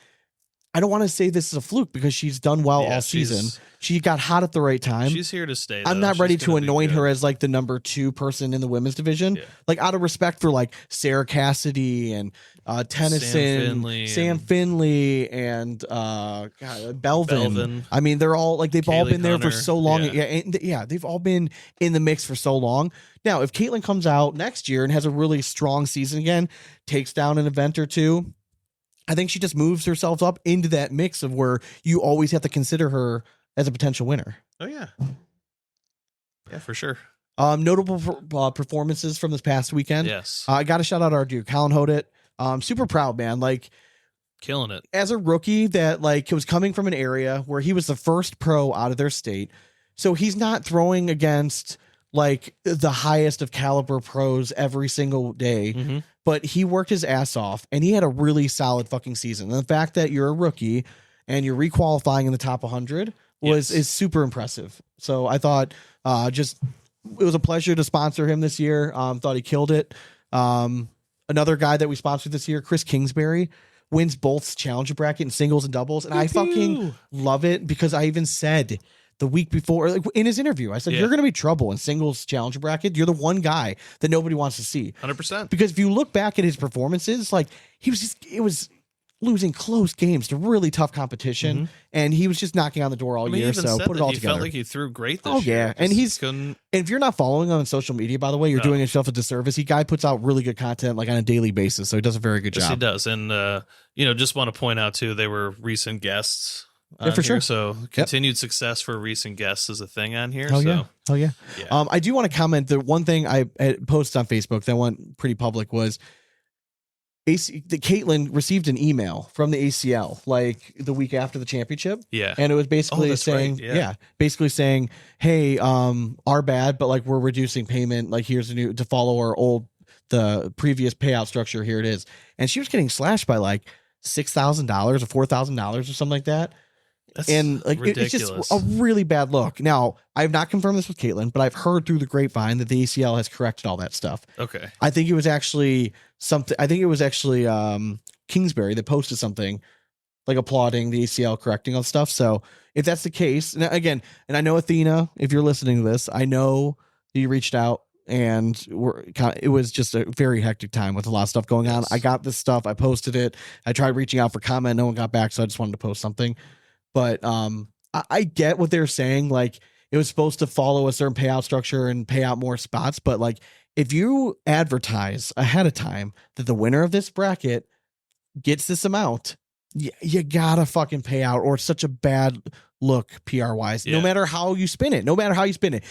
I don't want to say this is a fluke because she's done well all season. She got hot at the right time. She's here to stay. I'm not ready to anoint her as like the number 2 person in the women's division. Yeah. Like out of respect for like Sarah Cassidy and Tennyson, Sam Finley and Belvin. I mean, they're all like they've all been there for so long. Yeah, they've all been in the mix for so long. Now, if Caitlin comes out next year and has a really strong season again, takes down an event or two, I think she just moves herself up into that mix of where you always have to consider her as a potential winner. Oh yeah, for sure. Notable performances from this past weekend. Yes, I got to shout out our dude, Colin Hodit. Super proud, man. Like killing it as a rookie that like was coming from an area where he was the first pro out of their state. So he's not throwing against like the highest of caliber pros every single day, but he worked his ass off and he had a really solid fucking season. And the fact that you're a rookie and you're requalifying in the top 100 is super impressive. So I thought it was a pleasure to sponsor him this year. Thought he killed it. Another guy that we sponsored this year, Chris Kingsbury, wins both challenger bracket in singles and doubles. And I fucking love it because I even said the week before, like in his interview, I said, you're going to be trouble in singles challenger bracket. You're the one guy that nobody wants to see. 100%. Because if you look back at his performances, like it was losing close games to really tough competition. And he was just knocking on the door all year. So put it all together. He felt like he threw great this year. And and if you're not following him on social media, by the way, you're doing yourself a disservice. He guy puts out really good content like on a daily basis. So he does a very good job. Yes, he does. And, just want to point out too, they were recent guests. For sure. So continued success for recent guests is a thing on here. Oh yeah. I do want to comment. The one thing I had posted on Facebook that went pretty public was Caitlin received an email from the ACL like the week after the championship. Yeah. And it was basically saying, right. Yeah. basically saying, hey, our bad, but like we're reducing payment. Like here's a new to follow the previous payout structure. Here it is. And she was getting slashed by like $6,000 or $4,000 or something like that. That's and like it's just a really bad look. Now, I've not confirmed this with Caitlin, but I've heard through the grapevine that the ACL has corrected all that stuff. Okay. I think it was actually Kingsbury that posted something like applauding the ACL correcting all stuff. So if that's the case, and again, and I know Athena, if you're listening to this, I know that you reached out and it was just a very hectic time with a lot of stuff going on. I got this stuff. I posted it. I tried reaching out for comment. No one got back. So I just wanted to post something. But I get what they're saying. Like it was supposed to follow a certain payout structure and pay out more spots. But like if you advertise ahead of time that the winner of this bracket gets this amount, you gotta fucking pay out, or it's such a bad look PR wise. No matter how you spin it,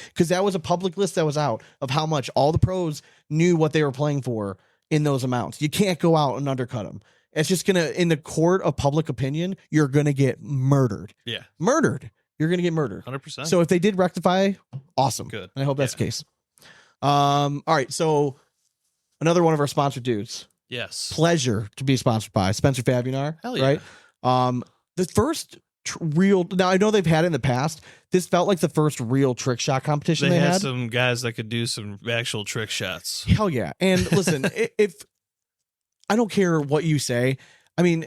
because that was a public list that was out of how much all the pros knew what they were playing for in those amounts. You can't go out and undercut them. It's just gonna, in the court of public opinion, you're gonna get murdered. Yeah, murdered. You're gonna get murdered. 100%. So if they did rectify, awesome. Good. And I hope that's the case. All right. So another one of our sponsored dudes. Yes. Pleasure to be sponsored by Spencer Fabianar. Hell yeah. Right. The first real. Now I know they've had it in the past. This felt like the first real trick shot competition they had. Some guys that could do some actual trick shots. Hell yeah. And listen, if I don't care what you say. I mean,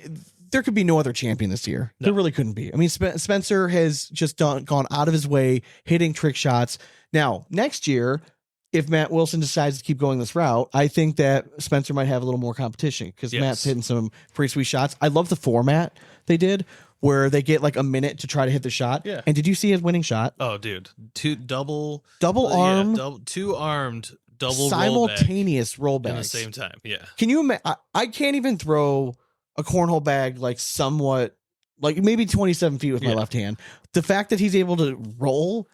there could be no other champion this year. No. There really couldn't be. I mean, Spencer has just gone out of his way hitting trick shots. Now, next year, if Matt Wilson decides to keep going this route, I think that Spencer might have a little more competition because Matt's hitting some pretty sweet shots. I love the format they did where they get like a minute to try to hit the shot. Yeah. And did you see his winning shot? Oh, dude. Double arm. Two armed. Double simultaneous rollback at the same time. Yeah. Can you imagine? I can't even throw a cornhole bag like somewhat, like maybe 27 feet with my left hand. The fact that he's able to roll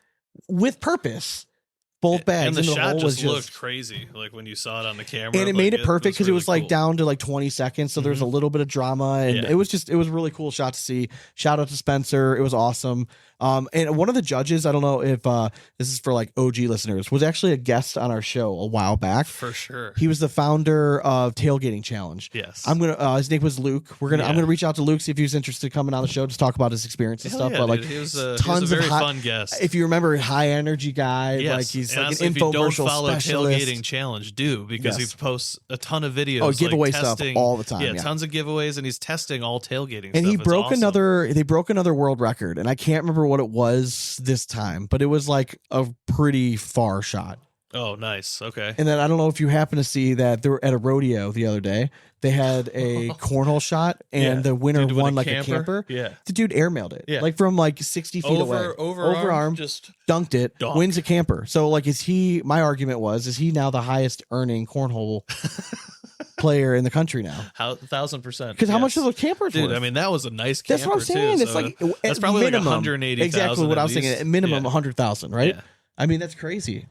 with purpose both bags and the shot hole just looked crazy, like when you saw it on the camera, and it made it perfect because it was like down to like 20 seconds, so there's a little bit of drama, and it was a really cool shot to see. Shout out to Spencer, it was awesome. And one of the judges, I don't know if this is for like OG listeners, was actually a guest on our show a while back. For sure. He was the founder of Tailgating Challenge. Yes. His name was Luke. I'm gonna reach out to Luke, see if he's interested in coming on the show to talk about his experience and stuff. Yeah, but like he was a very fun guest. If you remember, high energy guy. Yes. Like he's and like honestly, an infomercial specialist. If you don't follow Tailgating Challenge, do, because he posts a ton of videos. Oh, giveaway stuff all the time. Yeah, tons of giveaways, and he's testing all tailgating. And stuff. he broke They broke another world record, and I can't remember what it was this time, but it was like a pretty far shot. Oh, nice. Okay. And then I don't know if you happen to see that they were at a rodeo the other day. They had a cornhole shot, and the winner won like a camper. Yeah. The dude airmailed it. Yeah. Like from like 60 feet away. Overarm, just dunked it, wins a camper. So like, my argument was, is he now the highest earning cornhole player in the country now? 1,000%. Because how much are those campers worth? I mean, that was a nice camper. That's what I'm saying. Too, it's so like that's probably minimum, like 180,000. Exactly what I was thinking. At minimum 100,000, right? Yeah. I mean, that's crazy.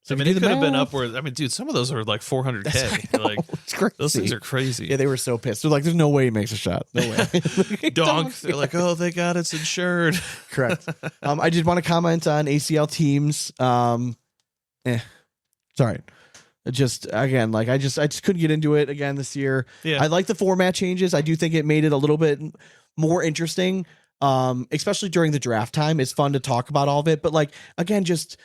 So I mean, it could have been upwards. I mean, dude, some of those are like 400K. Like, it's crazy. Those things are crazy. Yeah, they were so pissed. They're like, "There's no way he makes a shot. No way." Donk. They're like, "Oh, thank God it's insured." Correct. I did want to comment on ACL teams. Sorry. Just again, like I just couldn't get into it again this year. Yeah. I like the format changes. I do think it made it a little bit more interesting. Especially during the draft time. It's fun to talk about all of it, but like again, just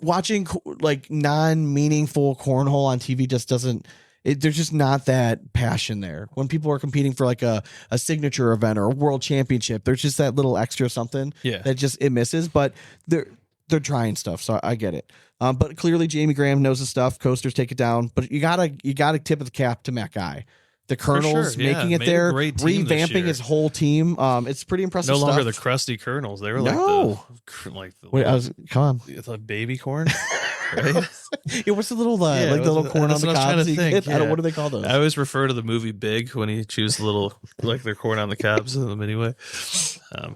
watching like non-meaningful cornhole on TV just doesn't. There's just not that passion there. When people are competing for like a signature event or a world championship, there's just that little extra something that just it misses. But they're trying stuff, so I get it. But clearly Jamie Graham knows his stuff. Coasters take it down, but you gotta tip of the cap to Matt Guy. The Colonels making it there, revamping his whole team. It's pretty impressive. No stuff. longer the crusty Colonels. They were come on, the baby corn. Right? Yeah, what's the little like the little corn on the cobs? What do they call those? I always refer to the movie Big when he chews the little like their corn on the cobs in the mini way.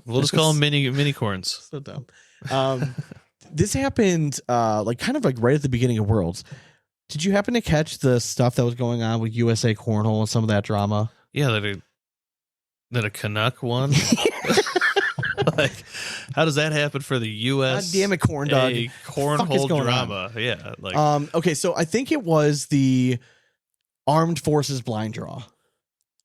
We'll just call them mini corns. So dumb. This happened like kind of like right at the beginning of Worlds. Did you happen to catch the stuff that was going on with USA Cornhole and some of that drama? Yeah, that a Canuck won. Like, how does that happen for the U.S.? God damn it, corn dog. Cornhole drama. On? Yeah. Like, okay, so I think it was the Armed Forces blind draw.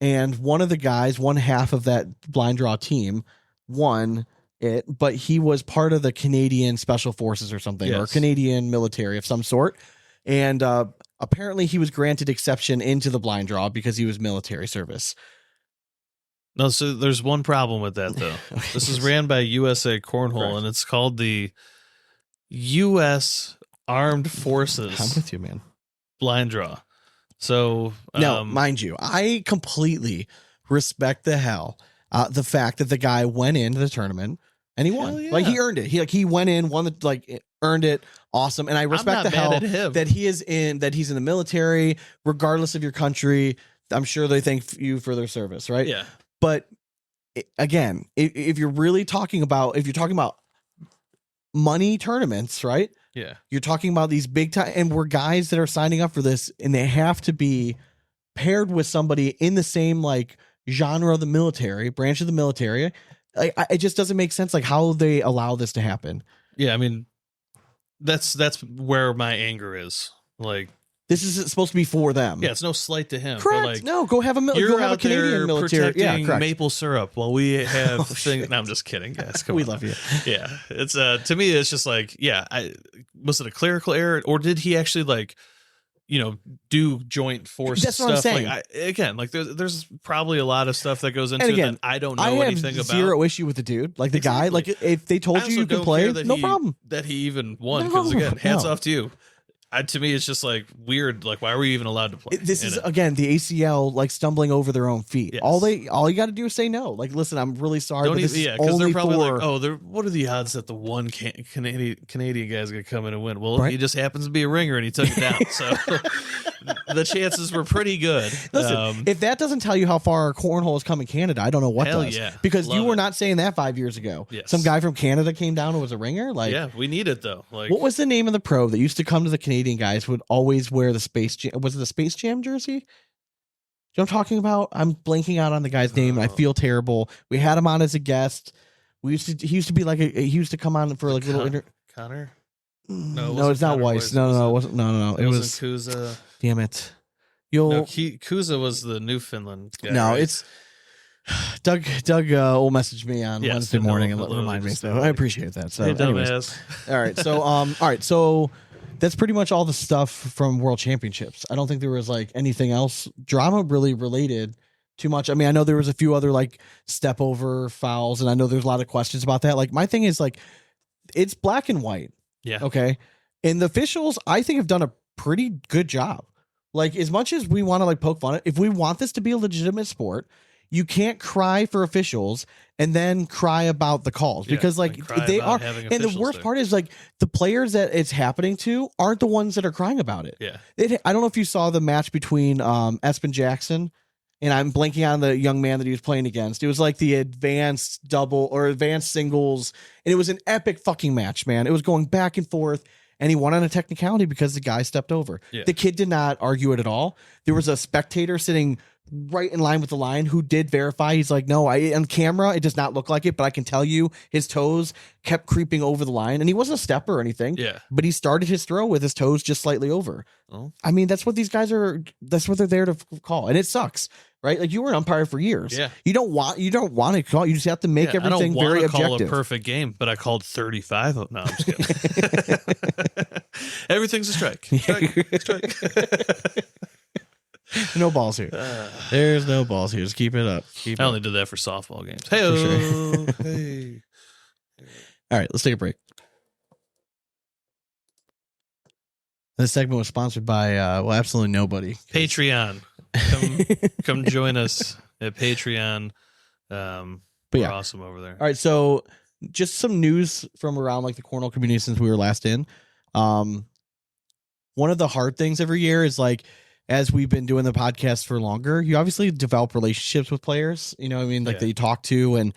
And one of the guys, one half of that blind draw team, won it, but he was part of the Canadian Special Forces or something, or Canadian military of some sort. And apparently he was granted exception into the blind draw because he was military service. No, so there's one problem with that, though. Okay. This is ran by USA Cornhole, Correct. and it's called the U.S. Armed Forces I'm with you, man. blind draw. So, No, mind you, I completely respect the hell the fact that the guy went into the tournament and he won. Yeah. Like, he earned it. He went in, won the, like, earned it. Awesome. And I respect the hell that he's in the military, regardless of your country. I'm sure they thank you for their service, right? Yeah. But again, if you're really talking about, money tournaments, right? Yeah. You're talking about these big time, and we're guys that are signing up for this, and they have to be paired with somebody in the same like genre of the military, branch of the military. It just doesn't make sense, like, how they allow this to happen. Yeah, I mean, that's where my anger is. Like, this is supposed to be for them. yeah, it's no slight to him. Correct. But like, no, go have a you're go have out a Canadian there military. protecting Yeah, correct. maple syrup while we have Oh, things. shit. No, I'm just kidding, guys. Come We on. love you. Yeah, it's to me, it's just like, yeah, was it a clerical error, or did he actually like, do joint force That's stuff? what I'm saying. Like, again, like there's probably a lot of stuff that goes into And it again, that I don't know I have anything about. zero issue with the dude, like the guy. Exactly. Like, if they I told you also you can don't play, care that no he- problem. that he even won. No, Because again, hats no. off to you. To me, it's just like weird. Like, why were you even allowed to play? This in is it? again the ACL like stumbling over their own feet. Yes. All you got to do is say no. Like, listen, I'm really sorry, Don't but this even, is because only they're probably for. like, oh, what are the odds that the one Canadian guy's gonna come in and win? Well, Right. he just happens to be a ringer and he took it down, so the chances were pretty good. Listen, if that doesn't tell you how far cornhole has come in Canada, I don't know what Hell does. yeah. Because Love you were it. not saying that 5 years ago. Yes. Some guy from Canada came down and was a ringer. Like, yeah, we need it though. Like, what was the name of the pro that used to come to the Canadian guys would always wear the Space Jam? Was it the Space Jam jersey? Do you know what I'm talking about? I'm blanking out on the guy's name, and I feel terrible. We had him on as a guest. He used to be like he used to come on for like little Connor? No, it's not Weiss. No, it wasn't. No. It was Kuza. Damn it. Kuza was the Newfoundland guy. No, right? it's Doug will message me on Yes, Wednesday and morning he'll and remind me. just So be I like, appreciate that. So, Hey, anyways. dumbass. all right. So that's pretty much all the stuff from World Championships. I don't think there was like anything else drama really related too much. I mean, I know there was a few other like step over fouls, and I know there's a lot of questions about that. Like, my thing is like, it's black and white. Yeah. Okay. And the officials, I think, have done a pretty good job. Like, as much as we want to like poke fun at, if we want this to be a legitimate sport, you can't cry for officials and then cry about the calls, Yeah, because like and cry they about are. having And the officials worst there. part is like the players that it's happening to aren't the ones that are crying about it. Yeah. I don't know if you saw the match between Espen Jackson, and I'm blanking on the young man that he was playing against. It was like the advanced double or advanced singles, and it was an epic fucking match, man. It was going back and forth, and he won on a technicality because the guy stepped over. Yeah. The kid did not argue it at all. There was a spectator sitting right in line with the line who did verify. He's like, no, on camera it does not look like it, but I can tell you his toes kept creeping over the line, and he wasn't a stepper or anything. Yeah. But he started his throw with his toes just slightly over. Oh. I mean, that's what these guys are. That's what they're there to call, and it sucks, right? Like, you were an umpire for years. Yeah. You don't want to call. You just have to make everything I don't very want to call objective. a perfect game, but I called 35. No, I'm just kidding. Everything's a strike. Strike. No balls here. There's no balls here. Just keep it up. Keep I it only did that for softball games. Hey, hey. All right, let's take a break. This segment was sponsored by absolutely nobody. Patreon. Come join us at Patreon. But We're yeah. awesome over there. All right, so just some news from around like the cornhole community since we were last in. One of the hard things every year is like, as we've been doing the podcast for longer, you obviously develop relationships with players, you know what I mean? Like, Yeah. that you talk to, and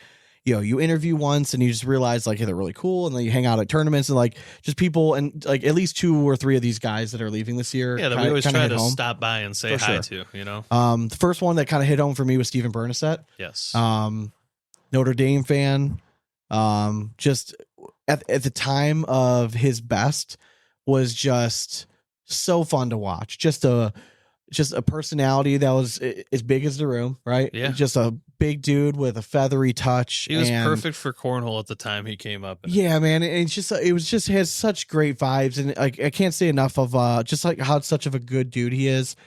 you interview once and you just realize like, hey, they're really cool. And then you hang out at tournaments and like just people and like at least 2 or 3 of these guys that are leaving this year. Yeah, that we always try to stop by and say hi to, The first one that kind of hit home for me was Steven Bernasset. Yes. Notre Dame fan. Just at the time of his best was just so fun to watch. Just a personality that was as big as the room, right? Yeah. Just a big dude with a feathery touch. He was perfect for cornhole at the time he came up. Yeah, man. And it has such great vibes. And like, I can't say enough of just like how such of a good dude he is.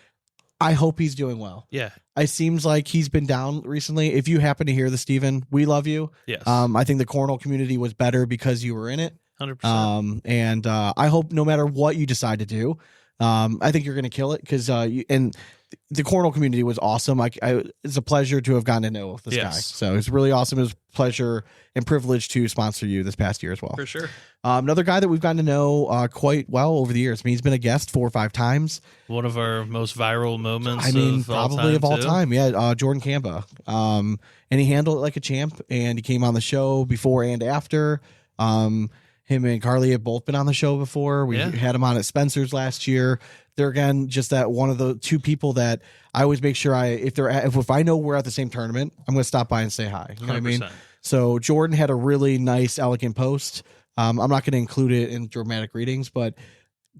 I hope he's doing well. Yeah. It seems like he's been down recently. If you happen to hear this, Steven, we love you. Yes. I think the cornhole community was better because you were in it. 100%. And I hope no matter what you decide to do, I think you're going to kill it because and the cornhole community was awesome. It's a pleasure to have gotten to know this guy. So it's really awesome. It was a pleasure and privilege to sponsor you this past year as well. For sure. Another guy that we've gotten to know quite well over the years. I mean, he's been a guest 4 or 5 times. One of our most viral moments. I mean, probably of all time. Yeah, Jordan Kamba. And he handled it like a champ. And he came on the show before and after. Him and Carly have both been on the show before. We had him on at Spencer's last year. They're again just that one of the 2 people that I always make sure if I know we're at the same tournament, I'm going to stop by and say hi. You know 100%. What I mean? So Jordan had a really nice, elegant post. I'm not going to include it in dramatic readings, but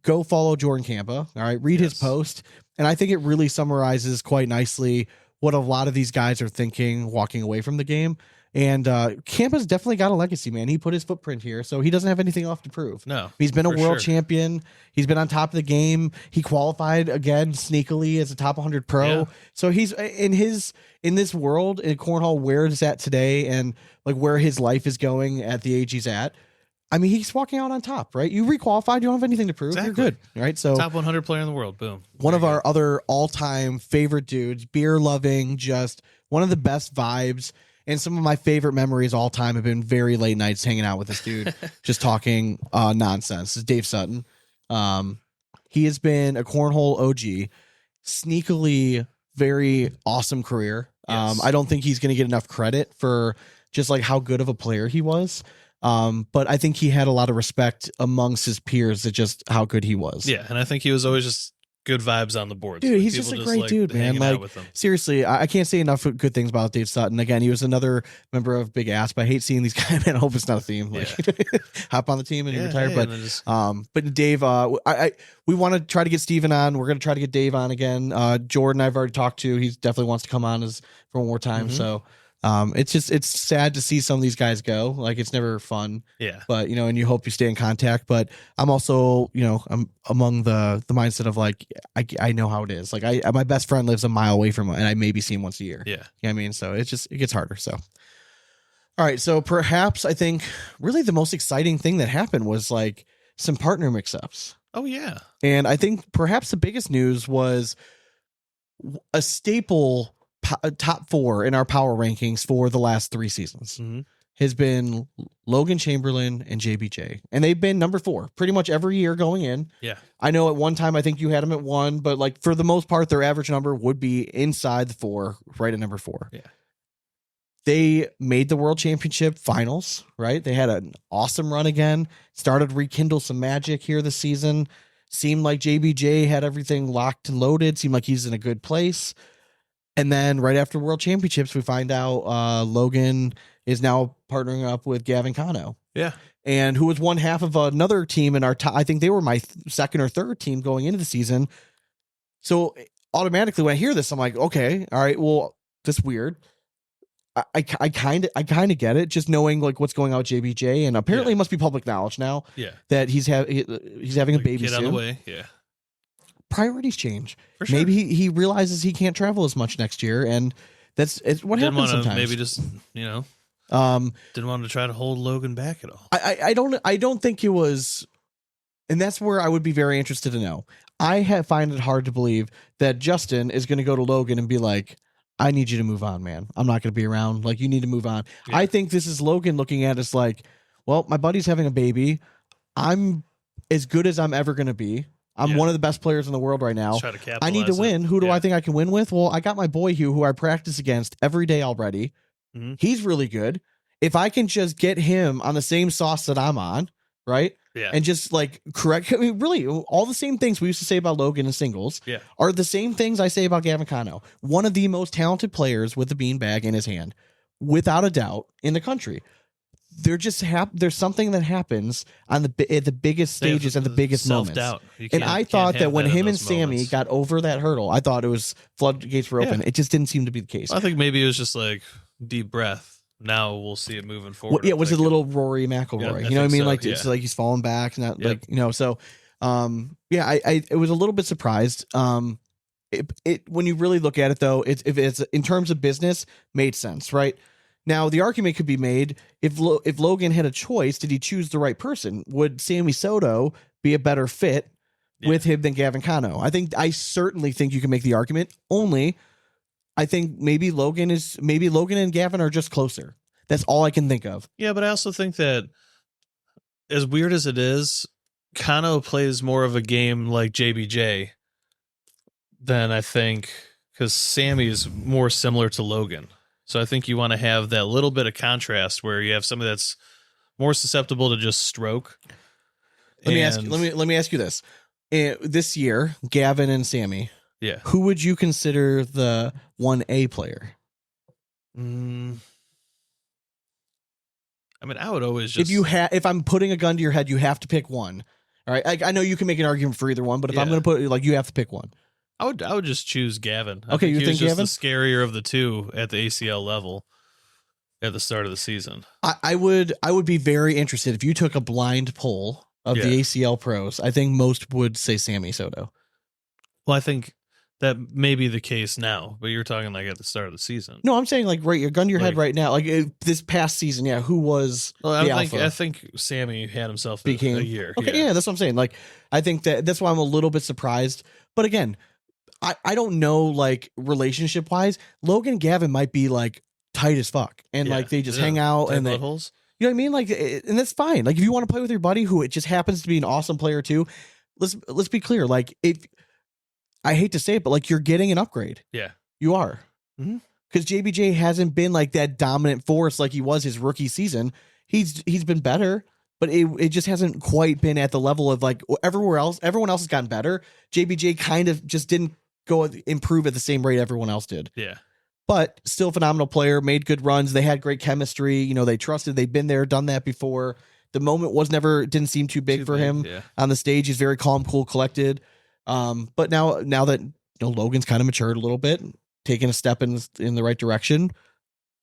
go follow Jordan Kamba. All right, read his post, and I think it really summarizes quite nicely what a lot of these guys are thinking walking away from the game. And Campa's definitely got a legacy, man. He put his footprint here, so he doesn't have anything left to prove. No, he's been a world champion. He's been on top of the game. He qualified again sneakily as a top 100 pro. Yeah. So he's in this world in cornhole where it's at today, and like where his life is going at the age he's at. I mean, he's walking out on top, right? You requalified, you don't have anything to prove. Exactly. You're good, right? So top 100 player in the world. Boom. One of our other all-time favorite dudes, beer loving, just one of the best vibes. And some of my favorite memories all time have been very late nights hanging out with this dude, just talking nonsense. This is Dave Sutton. He has been a cornhole OG, sneakily very awesome career. Yes. I don't think he's going to get enough credit for just like how good of a player he was. But I think he had a lot of respect amongst his peers at just how good he was. Yeah, and I think he was always just good vibes on the board. Dude, he's just a great dude, man. Like, seriously, I can't say enough good things about Dave Sutton. Again, he was another member of Big Ass, but I hate seeing these guys, man. I hope it's not a theme. Like, hop on the team and you retire. But Dave, we want to try to get Steven on. We're going to try to get Dave on again. Jordan, I've already talked to. He definitely wants to come on for one more time. Mm-hmm. So it's sad to see some of these guys go. Like, it's never fun. Yeah. But, and you hope you stay in contact. But I'm also, I'm among the mindset of like, I know how it is. Like, my best friend lives a mile away from him and I maybe see him once a year. Yeah. You know what I mean? So it gets harder. So, all right. So perhaps I think really the most exciting thing that happened was like some partner mix-ups. Oh yeah. And I think perhaps the biggest news was a staple top 4 in our power rankings for the last 3 seasons has been Logan Chamberlain and JBJ. And they've been number 4 pretty much every year going in. Yeah. I know at one time, I think you had them at 1, but like for the most part, their average number would be inside the 4, right at number 4. Yeah. They made the world championship finals, right? They had an awesome run again, started to rekindle some magic here this season. Seemed like JBJ had everything locked and loaded. Seemed like he's in a good place. And then right after World Championships, we find out Logan is now partnering up with Gavin Cano. Yeah. And who was one half of another team in our top. I think they were my second or third team going into the season. So automatically when I hear this, I'm like, okay, all right, well, that's weird. I kind of get it, just knowing like what's going on with JBJ, and apparently it must be public knowledge now. Yeah. That he's having a baby soon. Get on the way. Yeah. Priorities change. For sure. Maybe he realizes he can't travel as much next year, and it's what happens sometimes. Maybe just didn't want to try to hold Logan back at all. I don't think it was, and that's where I would be very interested to know. I find it hard to believe that Justin is going to go to Logan and be like, I need you to move on, man. I'm not going to be around. Like, you need to move on. Yeah. I think this is Logan looking at us like, well, my buddy's having a baby. I'm as good as I'm ever going to be. I'm one of the best players in the world right now. I need to win. Who do I think I can win with? Well, I got my boy Hugh, who I practice against every day already. Mm-hmm. He's really good. if I can just get him on the same sauce that I'm on, right? Yeah. And just like correct, I mean, really, all the same things we used to say about Logan and singles are the same things I say about Gavin Cano. One of the most talented players with the beanbag in his hand, without a doubt, in the country. They're just there's something that happens on at the biggest stages and the biggest moments. And I thought that when him and Sammy got over that hurdle, I thought it was floodgates were open. It just didn't seem to be the case. I think maybe it was just like deep breath. Now we'll see it moving forward. Well, was it a little Rory McIlroy? You know what I mean? Like it's like he's falling back, not like So, I was a little bit surprised. It when you really look at it though, if it's in terms of business, made sense, right? Now the argument could be made if Logan had a choice, did he choose the right person? Would Sammy Soto be a better fit with him than Gavin Cano? I certainly think you can make the argument. Only I think maybe Logan and Gavin are just closer. That's all I can think of. Yeah, but I also think that as weird as it is, Cano plays more of a game like JBJ than I think, because Sammy is more similar to Logan. So I think you want to have that little bit of contrast where you have somebody that's more susceptible to just stroke. Let me ask you this. This year, Gavin and Sammy. Yeah. Who would you consider the 1A player? I mean, I would always just if I'm putting a gun to your head, you have to pick one. All right. I know you can make an argument for either one, but if I'm going to put you have to pick one. I would just choose Gavin. Okay, you think Gavin? The scarier of the two at the ACL level at the start of the season. I would be very interested if you took a blind poll of the ACL pros. I think most would say Sammy Soto. Well, I think that may be the case now, but you're talking like at the start of the season. No, I'm saying like right, your gun to your head right now. Like this past season, who was the alpha? I think Sammy had himself a year. Okay, that's what I'm saying. Like, I think that's why I'm a little bit surprised. But again, I don't know, like relationship wise, Logan and Gavin might be like tight as fuck, and like they just hang out and they, you know what I mean? Like, and that's fine. Like if you want to play with your buddy who it just happens to be an awesome player too, let's be clear. Like if I hate to say it, but like you're getting an upgrade. Yeah, you are. Because JBJ hasn't been like that dominant force like he was his rookie season. He's been better, but it just hasn't quite been at the level of like everywhere else. Everyone else has gotten better. JBJ kind of just didn't go improve at the same rate everyone else did. Yeah. But still phenomenal player, made good runs. They had great chemistry. You know, they trusted, they'd been there, done that before. The moment didn't seem too big for him on the stage. He's very calm, cool, collected. But now that Logan's kind of matured a little bit, taking a step in the right direction,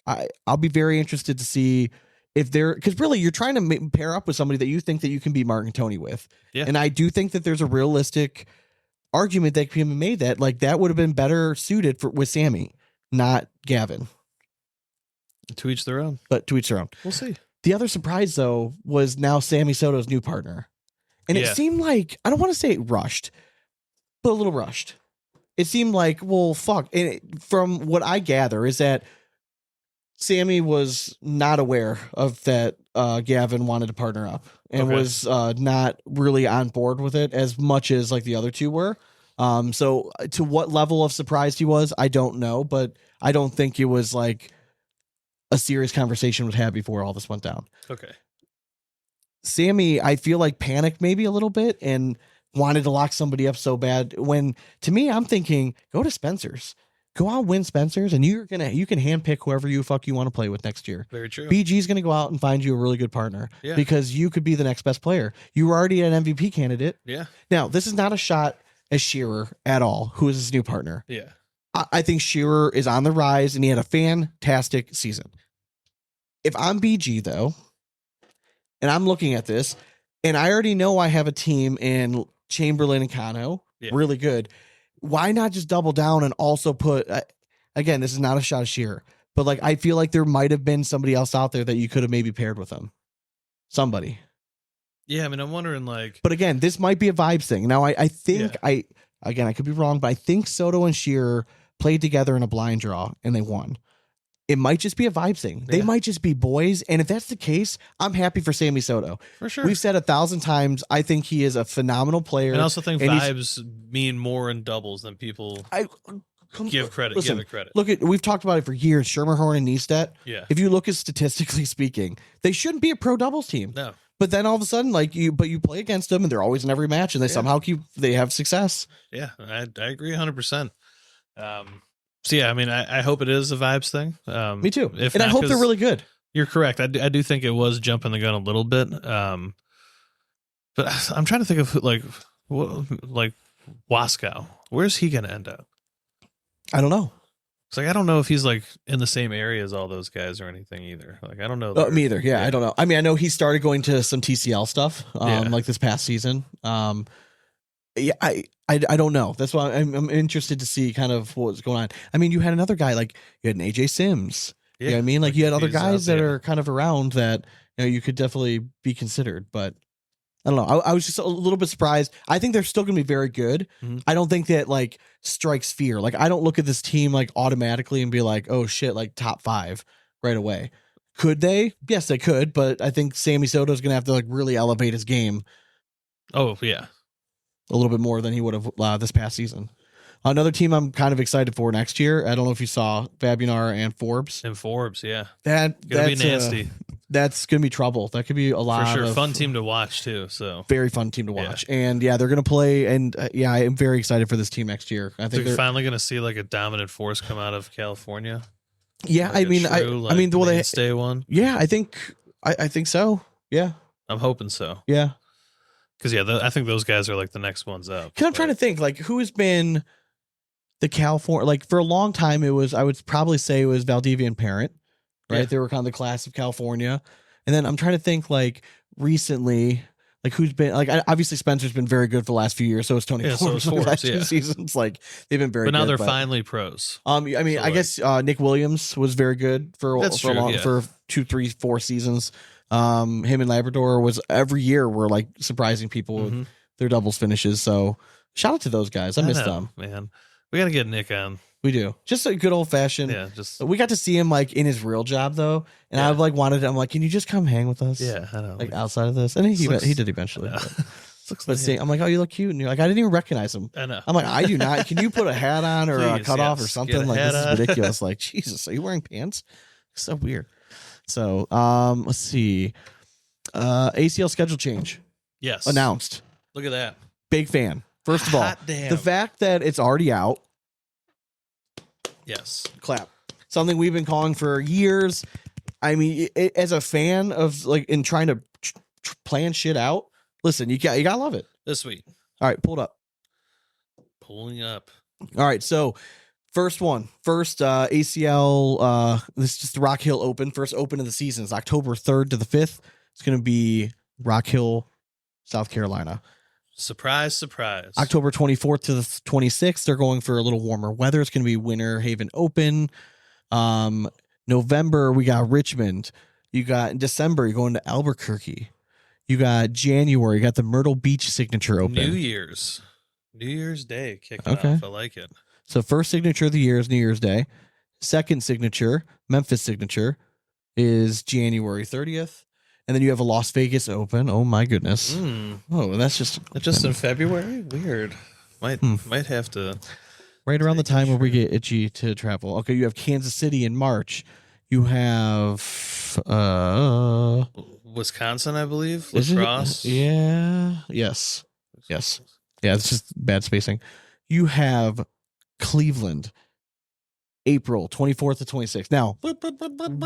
I'll be very interested to see if because really you're trying to pair up with somebody that you think that you can beat Mark and Tony with. Yeah. And I do think that there's a realistic argument that can be made that like that would have been better suited with Sammy, not Gavin. To each their own. But to each their own. We'll see. The other surprise though was now Sammy Soto's new partner. And it seemed like, I don't want to say it rushed, but a little rushed. It seemed like, well, fuck. And from what I gather is that Sammy was not aware of that Gavin wanted to partner up and was not really on board with it as much as like the other two were. So to what level of surprised he was, I don't know, but I don't think it was like a serious conversation was had before all this went down. Okay. Sammy, I feel like panicked maybe a little bit and wanted to lock somebody up so bad when to me, I'm thinking go to Spencer's. Go out and win Spencer's, and you can handpick whoever you want to play with next year. Very true. BG's going to go out and find you a really good partner because you could be the next best player. You were already an MVP candidate. Yeah. Now, this is not a shot at Shearer at all, who is his new partner. Yeah. I think Shearer is on the rise, and he had a fantastic season. If I'm BG, though, and I'm looking at this, and I already know I have a team in Chamberlain and Cano, really good. Why not just double down and also put, again, this is not a shot of Shearer, but like, I feel like there might have been somebody else out there that you could have maybe paired with him. Somebody. Yeah. I mean, I'm wondering like, but again, this might be a vibes thing. Now I think I could be wrong, but I think Soto and Shearer played together in a blind draw and they won. It might just be a vibes thing. They might just be boys. And if that's the case, I'm happy for Sammy Soto. For sure. We've said 1,000 times, I think he is a phenomenal player. And I also think vibes mean more in doubles than people Give credit. Listen, Give it credit. we've talked about it for years. Schermerhorn and Neistat. Yeah. If you look at statistically speaking, they shouldn't be a pro doubles team. No. But then all of a sudden, you play against them, and they're always in every match, and they somehow they have success. Yeah, I agree 100%. So yeah, I mean, I hope it is a vibes thing. Me too. If and not, I hope they're 'cause really good. You're correct. I do think it was jumping the gun a little bit. But I'm trying to think of like Waskow. Where's he going to end up? I don't know. It's like I don't know if he's like in the same area as all those guys or anything either. Like I don't know. Me either. Yeah, I don't know. I mean, I know he started going to some TCL stuff, like this past season. Yeah, I don't know. That's why I'm interested to see kind of what's going on. I mean, you had another guy like you had an AJ Sims. Yeah, you know what I mean, like you had other guys that are kind of around that you could definitely be considered, but. I don't know. I was just a little bit surprised. I think they're still going to be very good. Mm-hmm. I don't think that like strikes fear. Like I don't look at this team like automatically and be like, oh shit, like top 5 right away. Could they? Yes, they could. But I think Sammy Soto is going to have to like really elevate his game. Oh yeah, a little bit more than he would have this past season. Another team I'm kind of excited for next year. I don't know if you saw Fabunar and Forbes. And Forbes, yeah, that's gonna be nasty. That's gonna be trouble. That could be a lot. For sure, fun team to watch too. So very fun team to watch, and they're gonna play. And I am very excited for this team next year. I think they're finally gonna see like a dominant force come out of California. Yeah, like I mean, well, they stay one. Yeah, I think so. Yeah, I'm hoping so. Yeah, because I think those guys are like the next ones up. Because I'm trying to think like who has been the California, like for a long time I would probably say it was Valdivia and Parent, right? Yeah. They were kind of the class of California. And then I'm trying to think like recently, like who's been like, obviously Spencer's been very good for the last few years. So is Tony Forbes for the last 2 seasons. Like they've been very good. But now they're finally pros. I mean, so I guess Nick Williams was very good for 2, 3, 4 seasons. Him and Labrador was every year were like surprising people with their doubles finishes. So shout out to those guys. I miss them, man. We got to get Nick on. We do. Just a good old fashioned. Yeah. Just we got to see him like in his real job though, and I've like wanted. I'm like, can you just come hang with us? Yeah, I know. Like outside of this, and he did eventually. But see, I'm like, oh, you look cute, and you're like, I didn't even recognize him. I know. I'm like, I do not. Can you put a hat on or a cutoff or something? Like this is ridiculous. Like Jesus, are you wearing pants? So weird. So let's see. ACL schedule change. Yes. Announced. Look at that. Big fan. First of all, the fact that it's already out. Yes. Clap. Something we've been calling for years. I mean, as a fan of like in trying to plan shit out, listen, you gotta love it. This week. All right, pull it up. Pulling up. All right, so first ACL. This is just the Rock Hill Open. First Open of the season is October 3rd to the 5th. It's gonna be Rock Hill, South Carolina. Surprise, surprise. October 24th to the 26th, they're going for a little warmer weather. It's going to be Winter Haven Open. November, we got Richmond. You got in December, you're going to Albuquerque. You got January, you got the Myrtle Beach Signature Open. New Year's Day kicking off. I like it. So first signature of the year is New Year's Day. Second signature, Memphis Signature, is January 30th. And then you have a Las Vegas Open. Oh my goodness! Oh, that's just in February. Weird. Might have to. Right around the time where we get itchy to travel. Okay, you have Kansas City in March. You have Wisconsin, I believe. Lacrosse. Yeah. Yes. Yeah, it's just bad spacing. You have Cleveland. April 24th to 26th. Now,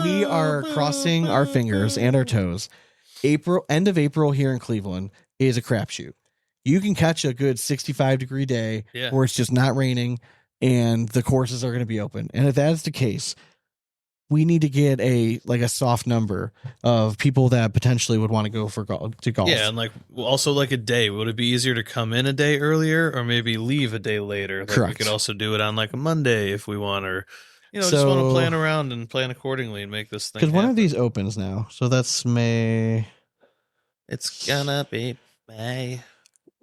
we are crossing our fingers and our toes. End of April here in Cleveland is a crapshoot. You can catch a good 65-degree day where it's just not raining and the courses are going to be open. And if that's the case, we need to get a soft number of people that potentially would want to go to golf. Yeah, and also a day. Would it be easier to come in a day earlier or maybe leave a day later? Correct. We could also do it on a Monday if we want, or just want to plan around and plan accordingly and make this thing. Because one of these opens now, so that's May. It's gonna be May.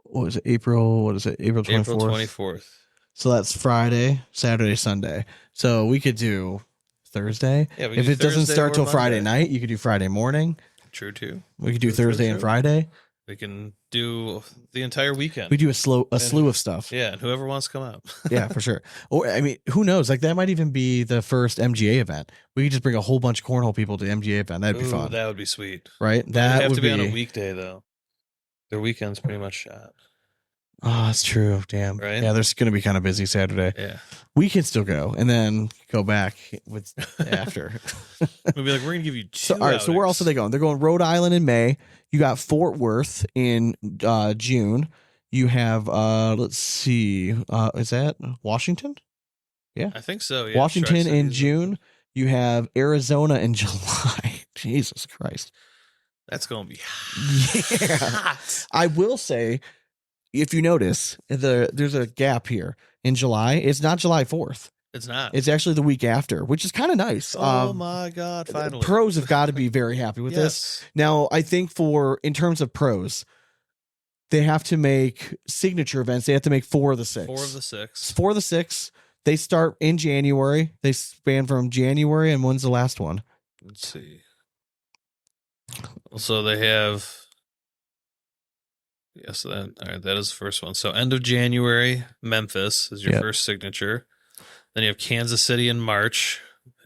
What is it? April. What is it? April 24th. April 24th. So that's Friday, Saturday, Sunday. So we could do Thursday. Yeah, if it doesn't start till Friday night, you could do Friday morning. True too. We could do Thursday and Friday. We can do the entire weekend. We do a slew of stuff. Yeah, and whoever wants to come out. Yeah, for sure. Or I mean, who knows? Like that might even be the first MGA event. We could just bring a whole bunch of cornhole people to the MGA event. That'd be fun, That would be sweet. right? That would have would to be on a weekday though. Their weekend's pretty much shot. Oh, that's true. Damn. Right? Yeah, there's gonna be kind of busy Saturday. Yeah. We can still go and then go back with after. We'll be like, we're gonna give you 2 So, all right. So where else are they going? They're going Rhode Island in May. You got Fort Worth in June. You have let's see, is that Washington? Yeah, I think so. Yeah. Washington in June. You have Arizona in July. Jesus Christ. That's gonna be Yeah. hot. I will say, if you notice, there's a gap here in July. It's not July 4th. It's not. It's actually the week after, which is kind of nice. Oh my God! Finally, pros have got to be very happy with this. Now, I think in terms of pros, they have to make signature events. They have to make 4 of the 6. 4 of the 6. 4 of the 6. They start in January. They span from January, and when's the last one? Let's see. So they have. Yes, all right. That is the first one. So end of January, Memphis is your first signature. Then you have Kansas City in March,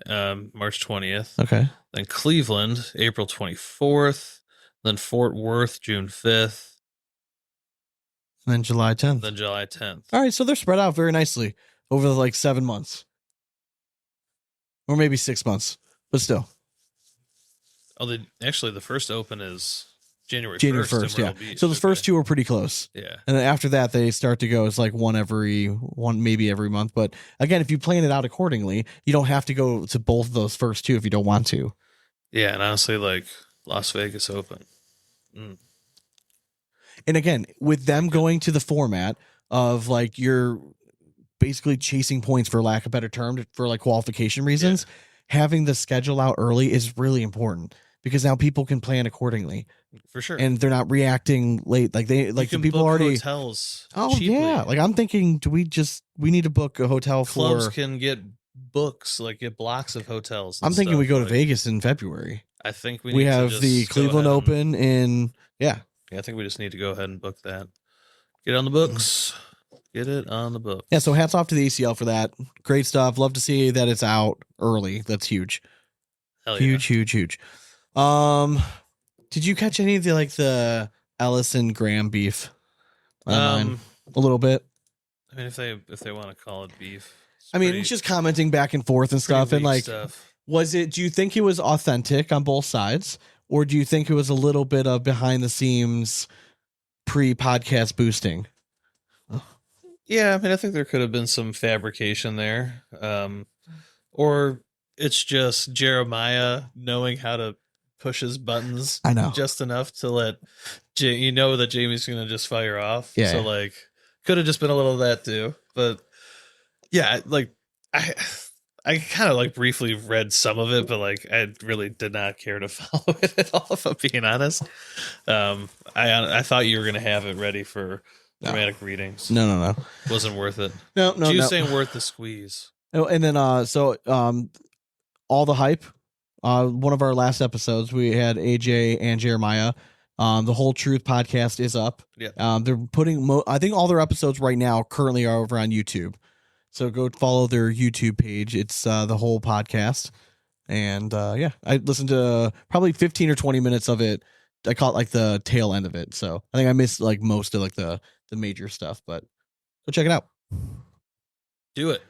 March 20th. Okay. Then Cleveland, April 24th. Then Fort Worth, June 5th. Then July 10th. Then July 10th. All right, so they're spread out very nicely over like 7 months, or maybe 6 months, but still. Oh, the first open is January 1st. January 1st, yeah. Beach. So the first 2 are pretty close. Yeah. And then after that, they start to go, it's like maybe every month. But again, if you plan it out accordingly, you don't have to go to both of those first 2 if you don't want to. Yeah, and honestly, like Las Vegas Open. And again, with them going to the format of like you're basically chasing points, for lack of a better term, for like qualification reasons, having the schedule out early is really important because now people can plan accordingly. For sure. And they're not reacting late. Like the people book already hotels. Oh cheaply. yeah. Like I'm thinking, we need to book a hotel Clubs for can get books, like get blocks of hotels. I'm thinking we go to like, Vegas in February. I think we We need have to the just Cleveland go ahead Open in Yeah, I think we just need to go ahead and book that. Get it on the books. Get it on the books. Yeah, so hats off to the ACL for that. Great stuff. Love to see that it's out early. That's huge. Hell Huge. Did you catch any of the Ellis and Graham beef? A little bit. I mean, if they want to call it beef. It's just commenting back and forth and stuff. And like, stuff. do you think it was authentic on both sides? Or do you think it was a little bit of behind the scenes pre-podcast boosting? Yeah, I think there could have been some fabrication there. Or it's just Jeremiah knowing how to push his buttons I know. just enough to let that Jamie's going to just fire off. Yeah. So like could have just been a little of that too. But yeah, like I kind of like briefly read some of it, but like I really did not care to follow it at all, if I'm being honest. I thought you were going to have it ready for dramatic readings. No. Wasn't worth it. No. You saying worth the squeeze. Oh, and then all the hype. One of our last episodes, we had AJ and Jeremiah. The Whole Truth podcast is up. Yeah. They're putting I think all their episodes right now currently are over on YouTube. So go follow their YouTube page. It's the whole podcast. And I listened to probably 15 or 20 minutes of it. I caught like the tail end of it. So I think I missed like most of like the major stuff, but go check it out. Do it.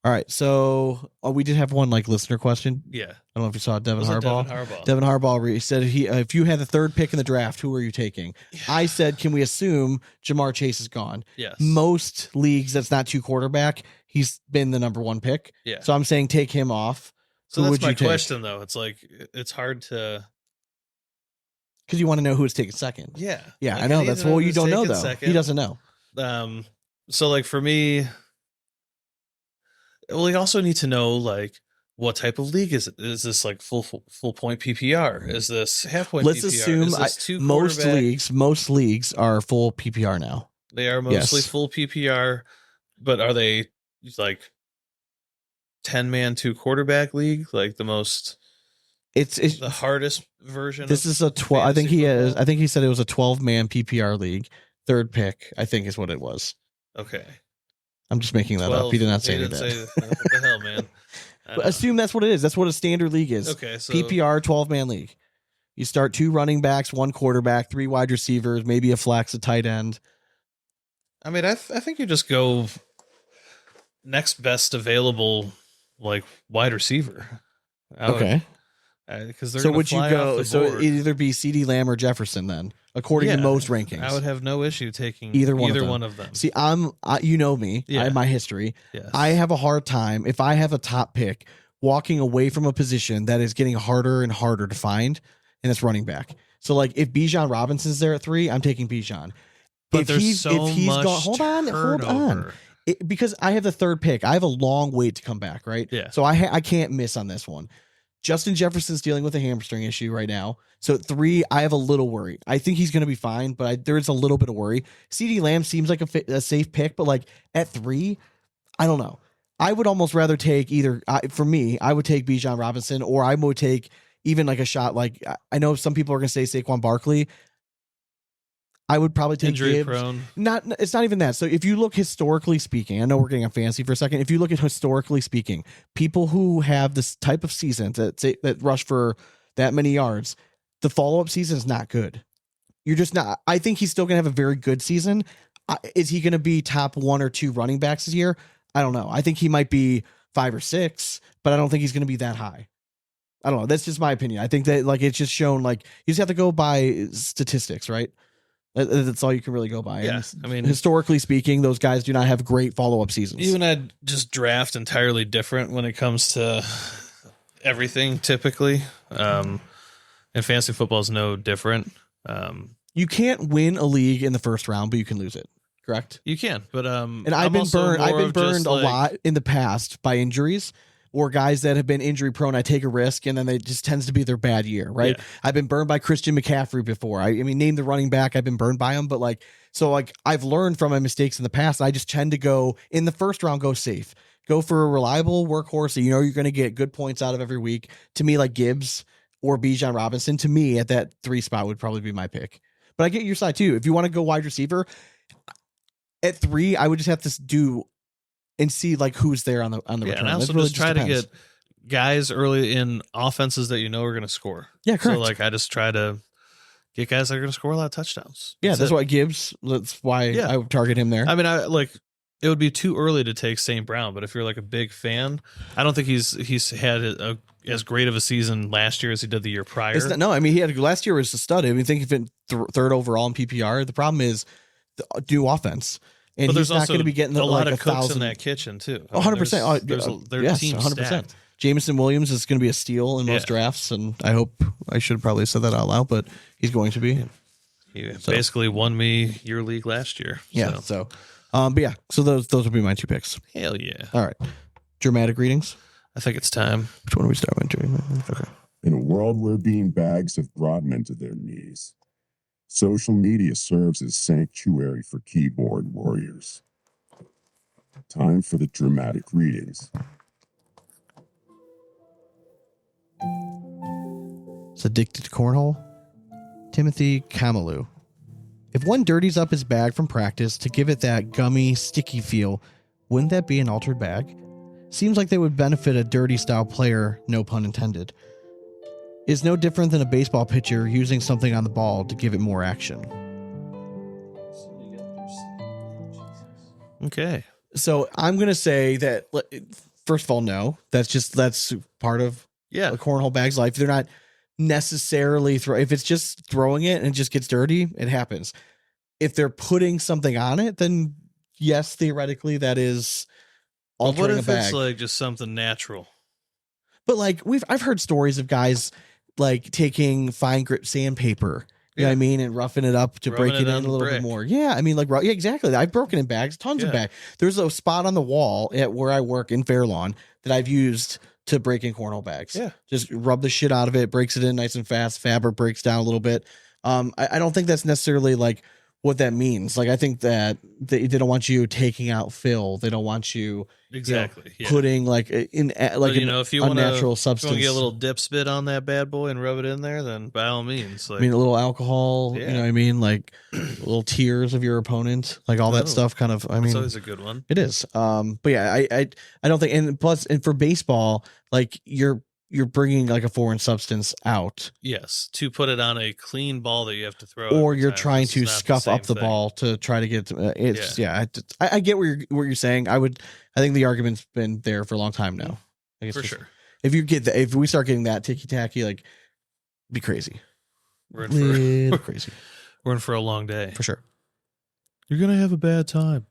All right. So we did have one like listener question. Yeah. I don't know if you saw Devin Was it Harbaugh. Devin Harbaugh said if you had the 3rd pick in the draft, who are you taking? Yeah. I said, can we assume Jamar Chase is gone? Yes. Most leagues, that's not 2 quarterback. He's been the number 1 pick. Yeah. So I'm saying take him off. So Who that's would my you take? question though. It's like it's hard to. Because you want to know who is taking second. Yeah. Yeah, Like, I know. need That's to what you who's don't know taking though. second. He doesn't know. So like for me, we also need to know like what type of league is it? Is this like full point PPR? Is this half point? Let's PPR? assume Is this two most quarterback? leagues are full PPR now. They are mostly Yes. full PPR, but are they like 10-man 2 quarterback league? Like the most It's the hardest version. This is a 12. I think he said it was a 12-man PPR league. Third pick, I think, is what it was. Okay. I'm just making that up. He did not say that. What the hell, man? Assume that's what it is. That's what a standard league is. Okay, so PPR 12-man league. You start 2 running backs, 1 quarterback, 3 wide receivers, maybe a flex, a tight end. I mean, I think you just go next best available, like, wide receiver. Okay. Because they're so would you go? So it'd either be CeeDee Lamb or Jefferson then, according to most rankings. I would have no issue taking either one of them. See, you know me. I have my history. Yes. I have a hard time if I have a top pick walking away from a position that is getting harder and harder to find, and it's running back. So like if Bijan Robinson's there at 3, I'm taking Bijan. But if there's he's much hold on. turnover. Because I have the 3rd pick. I have a long wait to come back, right? Yeah. So I can't miss on this one. Justin Jefferson's dealing with a hamstring issue right now. So at 3, I have a little worry. I think he's going to be fine, but there's a little bit of worry. CeeDee Lamb seems like a safe pick, but like at 3, I don't know. I would almost rather take for me, I would take Bijan Robinson, or I would take even like a shot. Like I know some people are going to say Saquon Barkley. I would probably take injury Gibbs. prone. It's not even that. So if you look historically speaking, I know we're getting on fancy for a second. If you look at historically speaking, people who have this type of season that rush for that many yards, the follow-up season is not good. You're just not. I think he's still going to have a very good season. Is he going to be top 1 or 2 running backs this year? I don't know. I think he might be 5 or 6, but I don't think he's going to be that high. I don't know. That's just my opinion. I think that like it's just shown like you just have to go by statistics, right? That's all you can really go by. Yeah, And I mean, historically speaking, those guys do not have great follow-up seasons. Even I'd just draft entirely different when it comes to everything. Typically, and fantasy football is no different. You can't win a league in the first round, but you can lose it. Correct? You can, but and I've been burned a lot in the past by injuries. Or guys that have been injury prone, I take a risk, and then it just tends to be their bad year, right? Yeah. I've been burned by Christian McCaffrey before. I mean, name the running back, I've been burned by him, but I've learned from my mistakes in the past. I just tend to go in the first round, go safe, go for a reliable workhorse that you know you're going to get good points out of every week. To me, like Gibbs or Bijan Robinson, to me at that 3 spot would probably be my pick. But I get your side too. If you want to go wide receiver at 3, I would just have to do and see like who's there on the return. And I also really just try to get guys early in offenses that you know are going to score. Yeah, correct. So like I just try to get guys that are going to score a lot of touchdowns. That's why Gibbs. That's why I would target him there. I mean, it would be too early to take St. Brown, but if you're like a big fan, I don't think he's had as great of a season last year as he did the year prior. I mean, he had last year was a stud. I mean, think of it 3rd overall in PPR. The problem is the new offense. And but he's not going to be getting a lot of cooks 1,000 in that kitchen too. 100%. Their Yes, team 100%. stacked. Jameson Williams is going to be a steal in most drafts, and I should have probably said that out loud, but he's going to be. He basically won me your league last year. Yeah. So those would be my 2 picks. Hell yeah. All right. Dramatic readings. I think it's time. Which one do we start with? Okay. In a world where bean bags have brought men to their knees, social media serves as sanctuary for keyboard warriors. Time for the dramatic readings. It's addicted to cornhole. Timothy Kamalu. If one dirties up his bag from practice to give it that gummy, sticky feel, wouldn't that be an altered bag? Seems like they would benefit a dirty style player, no pun intended. Is no different than a baseball pitcher using something on the ball to give it more action. Okay. So I'm going to say that, first of all, no. That's part of a cornhole bag's life. They're not necessarily if it's just throwing it and it just gets dirty, it happens. If they're putting something on it, then yes, theoretically that is altering a bag. What if it's like just something natural? But like I've heard stories of guys like taking fine grit sandpaper, you know what I mean, and roughing it up to break it in a little bit more. Yeah, I mean, like, yeah, exactly. I've broken in bags, tons of bags. There's a spot on the wall at where I work in Fairlawn that I've used to break in cornhole bags. Yeah, just rub the shit out of it, breaks it in nice and fast. Fabric breaks down a little bit. I don't think that's necessarily like what that means. Like, I think that they don't want you taking out fill. They don't want you Exactly. Yeah. putting like in like But, an if you want unnatural to substance. get a little dip spit on that bad boy and rub it in there, then by all means. Like, I mean, a little alcohol. Yeah. You know what I mean? Like little tears of your opponent, like all that Oh, stuff. Kind of. I it's mean, always a good one. it is. But yeah, I don't think. And plus, and for baseball, like you're bringing like a foreign substance out, Yes, to put it on a clean ball that you have to throw, or every you're time. trying This to is not scuff up same the thing. ball to try to get. It's I get what you're saying. I think the argument's been there for a long time now. I guess For just- sure. if we start getting that ticky tacky, like, be crazy. We're in for Little crazy we're in for a long day. for sure. You're gonna have a bad time.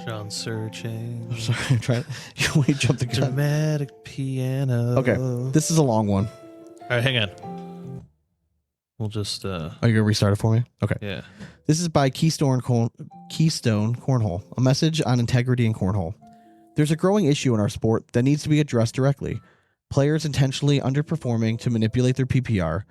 Sean searching. I'm sorry, I'm trying. We jumped the gun. Dramatic piano. Okay, this is a long one. All right, hang on. We'll just Are you gonna restart it for me? Okay. yeah. This is by Keystone Cornhole, a message on integrity in cornhole. There's a growing issue in our sport that needs to be addressed directly. Players intentionally underperforming to manipulate their PPR.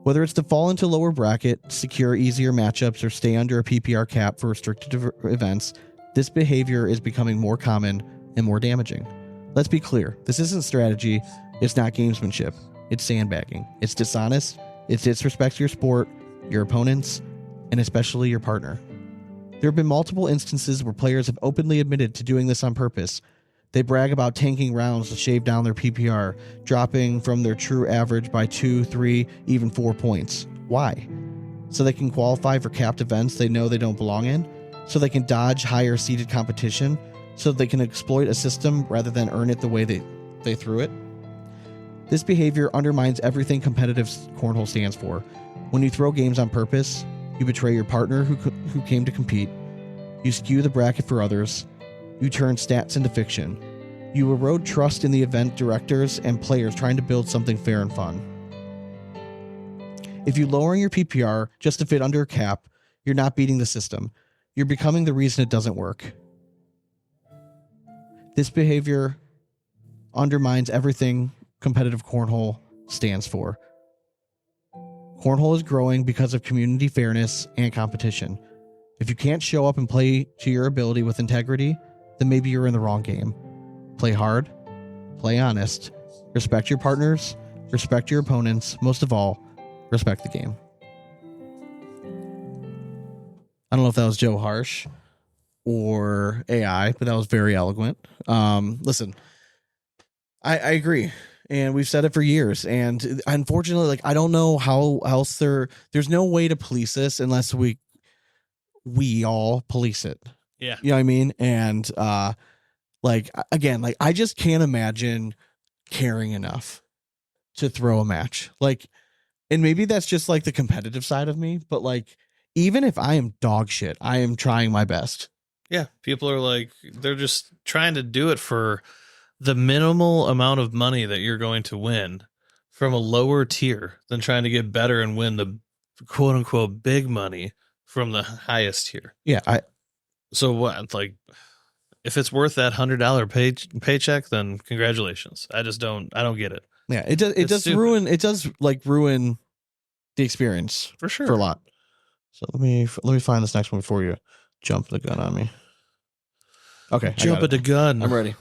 Whether it's to fall into lower bracket, secure easier matchups, or stay under a PPR cap for restricted events, this behavior is becoming more common and more damaging. Let's be clear, this isn't strategy, it's not gamesmanship, it's sandbagging, it's dishonest, it's disrespect to your sport, your opponents, and especially your partner. There have been multiple instances where players have openly admitted to doing this on purpose. They brag about tanking rounds to shave down their PPR, dropping from their true average by 2, 3, even 4 points. Why? So they can qualify for capped events they know they don't belong in? So they can dodge higher seeded competition? So they can exploit a system rather than earn it the way they threw it? This behavior undermines everything competitive cornhole stands for. When you throw games on purpose, you betray your partner who came to compete. You skew the bracket for others. You turn stats into fiction. You erode trust in the event directors and players trying to build something fair and fun. If you lowering your PPR just to fit under a cap, you're not beating the system. You're becoming the reason it doesn't work. This behavior undermines everything competitive cornhole stands for. Cornhole is growing because of community fairness and competition. If you can't show up and play to your ability with integrity, then maybe you're in the wrong game. Play hard, play honest, respect your partners, respect your opponents, most of all, respect the game. I don't know if that was Joe Harsh or AI, but that was very eloquent. Listen, I agree. And we've said it for years. And unfortunately, like, I don't know how else there's no way to police this unless we all police it. Yeah. You know what I mean? And like, again, like, I just can't imagine caring enough to throw a match. Like, and maybe that's just like the competitive side of me, but like, even if I am dog shit, I am trying my best. Yeah. People are like, they're just trying to do it for the minimal amount of money that you're going to win from a lower tier than trying to get better and win the quote unquote big money from the highest tier. Yeah. So what, like, if it's worth that $100 paycheck, then congratulations. I don't get it. Yeah. It does ruin the experience For sure. for a lot. So let me find this next one before you jump the gun on me. Okay. Jump at the gun. I'm ready.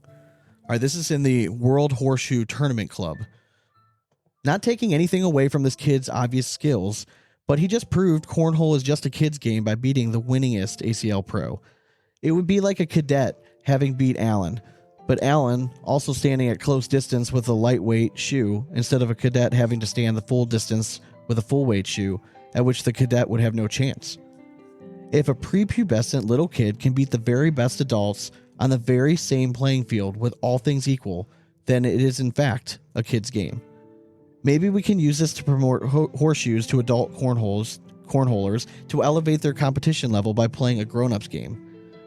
All right, this is in the World Horseshoe Tournament Club. Not taking anything away from this kid's obvious skills, but he just proved cornhole is just a kid's game by beating the winningest ACL pro. It would be like a cadet having beat Allen, but Allen also standing at close distance with a lightweight shoe instead of a cadet having to stand the full distance with a full weight shoe, at which the cadet would have no chance. If a prepubescent little kid can beat the very best adults on the very same playing field with all things equal, then it is in fact a kid's game. Maybe we can use this to promote horseshoes to adult cornholers to elevate their competition level by playing a grown-ups game.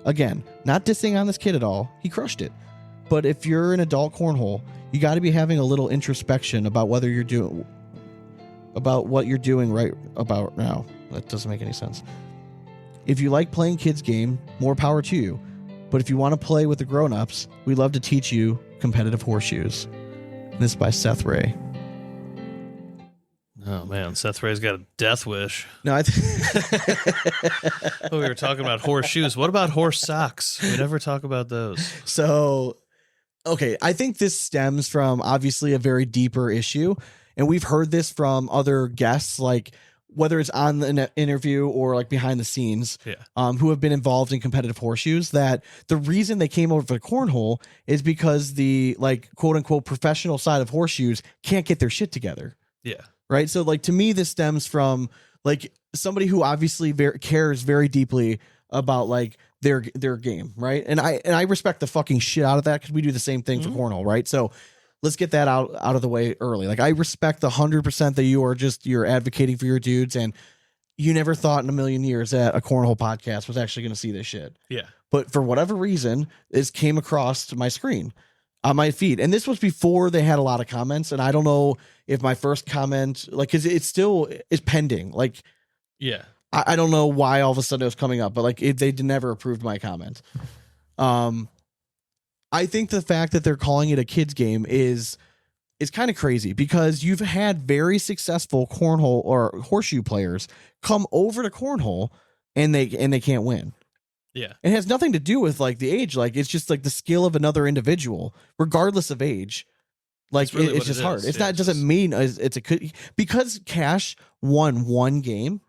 Again, not dissing on this kid at all, he crushed it. But if you're an adult cornhole, you got to be having a little introspection about whether you're doing about what you're doing right about now. That doesn't make any sense. If you like playing kids game, more power to you. But if you want to play with the grown-ups, we'd love to teach you competitive horseshoes. And this is by Seth Ray. Oh man, Seth Ray's got a death wish. No, We were talking about horseshoes. What about horse socks? We never talk about those. So, okay, I think this stems from obviously a very deeper issue. And we've heard this from other guests, like whether it's on the interview or like behind the scenes, who have been involved in competitive horseshoes, that the reason they came over for the cornhole is because the like quote unquote professional side of horseshoes can't get their shit together. Yeah. Right. So like to me, this stems from like somebody who obviously cares very deeply about like their game. Right. And I respect the fucking shit out of that because we do the same thing for cornhole. Right. So let's get that out of the way early. Like I respect the 100% that you're advocating for your dudes, and you never thought in a million years that a cornhole podcast was actually going to see this shit. Yeah. But for whatever reason, this came across my screen on my feed. And this was before they had a lot of comments. And I don't know if my first comment, like, cause it still is pending. Like, yeah, I don't know why all of a sudden it was coming up, but like they never approved my comment. I think the fact that they're calling it a kids game is kind of crazy because you've had very successful cornhole or horseshoe players come over to cornhole and they can't win. Yeah. It has nothing to do with like the age. Like it's just like the skill of another individual, regardless of age. Like really it's just hard. It's not, it doesn't just mean it's because Cash won one game.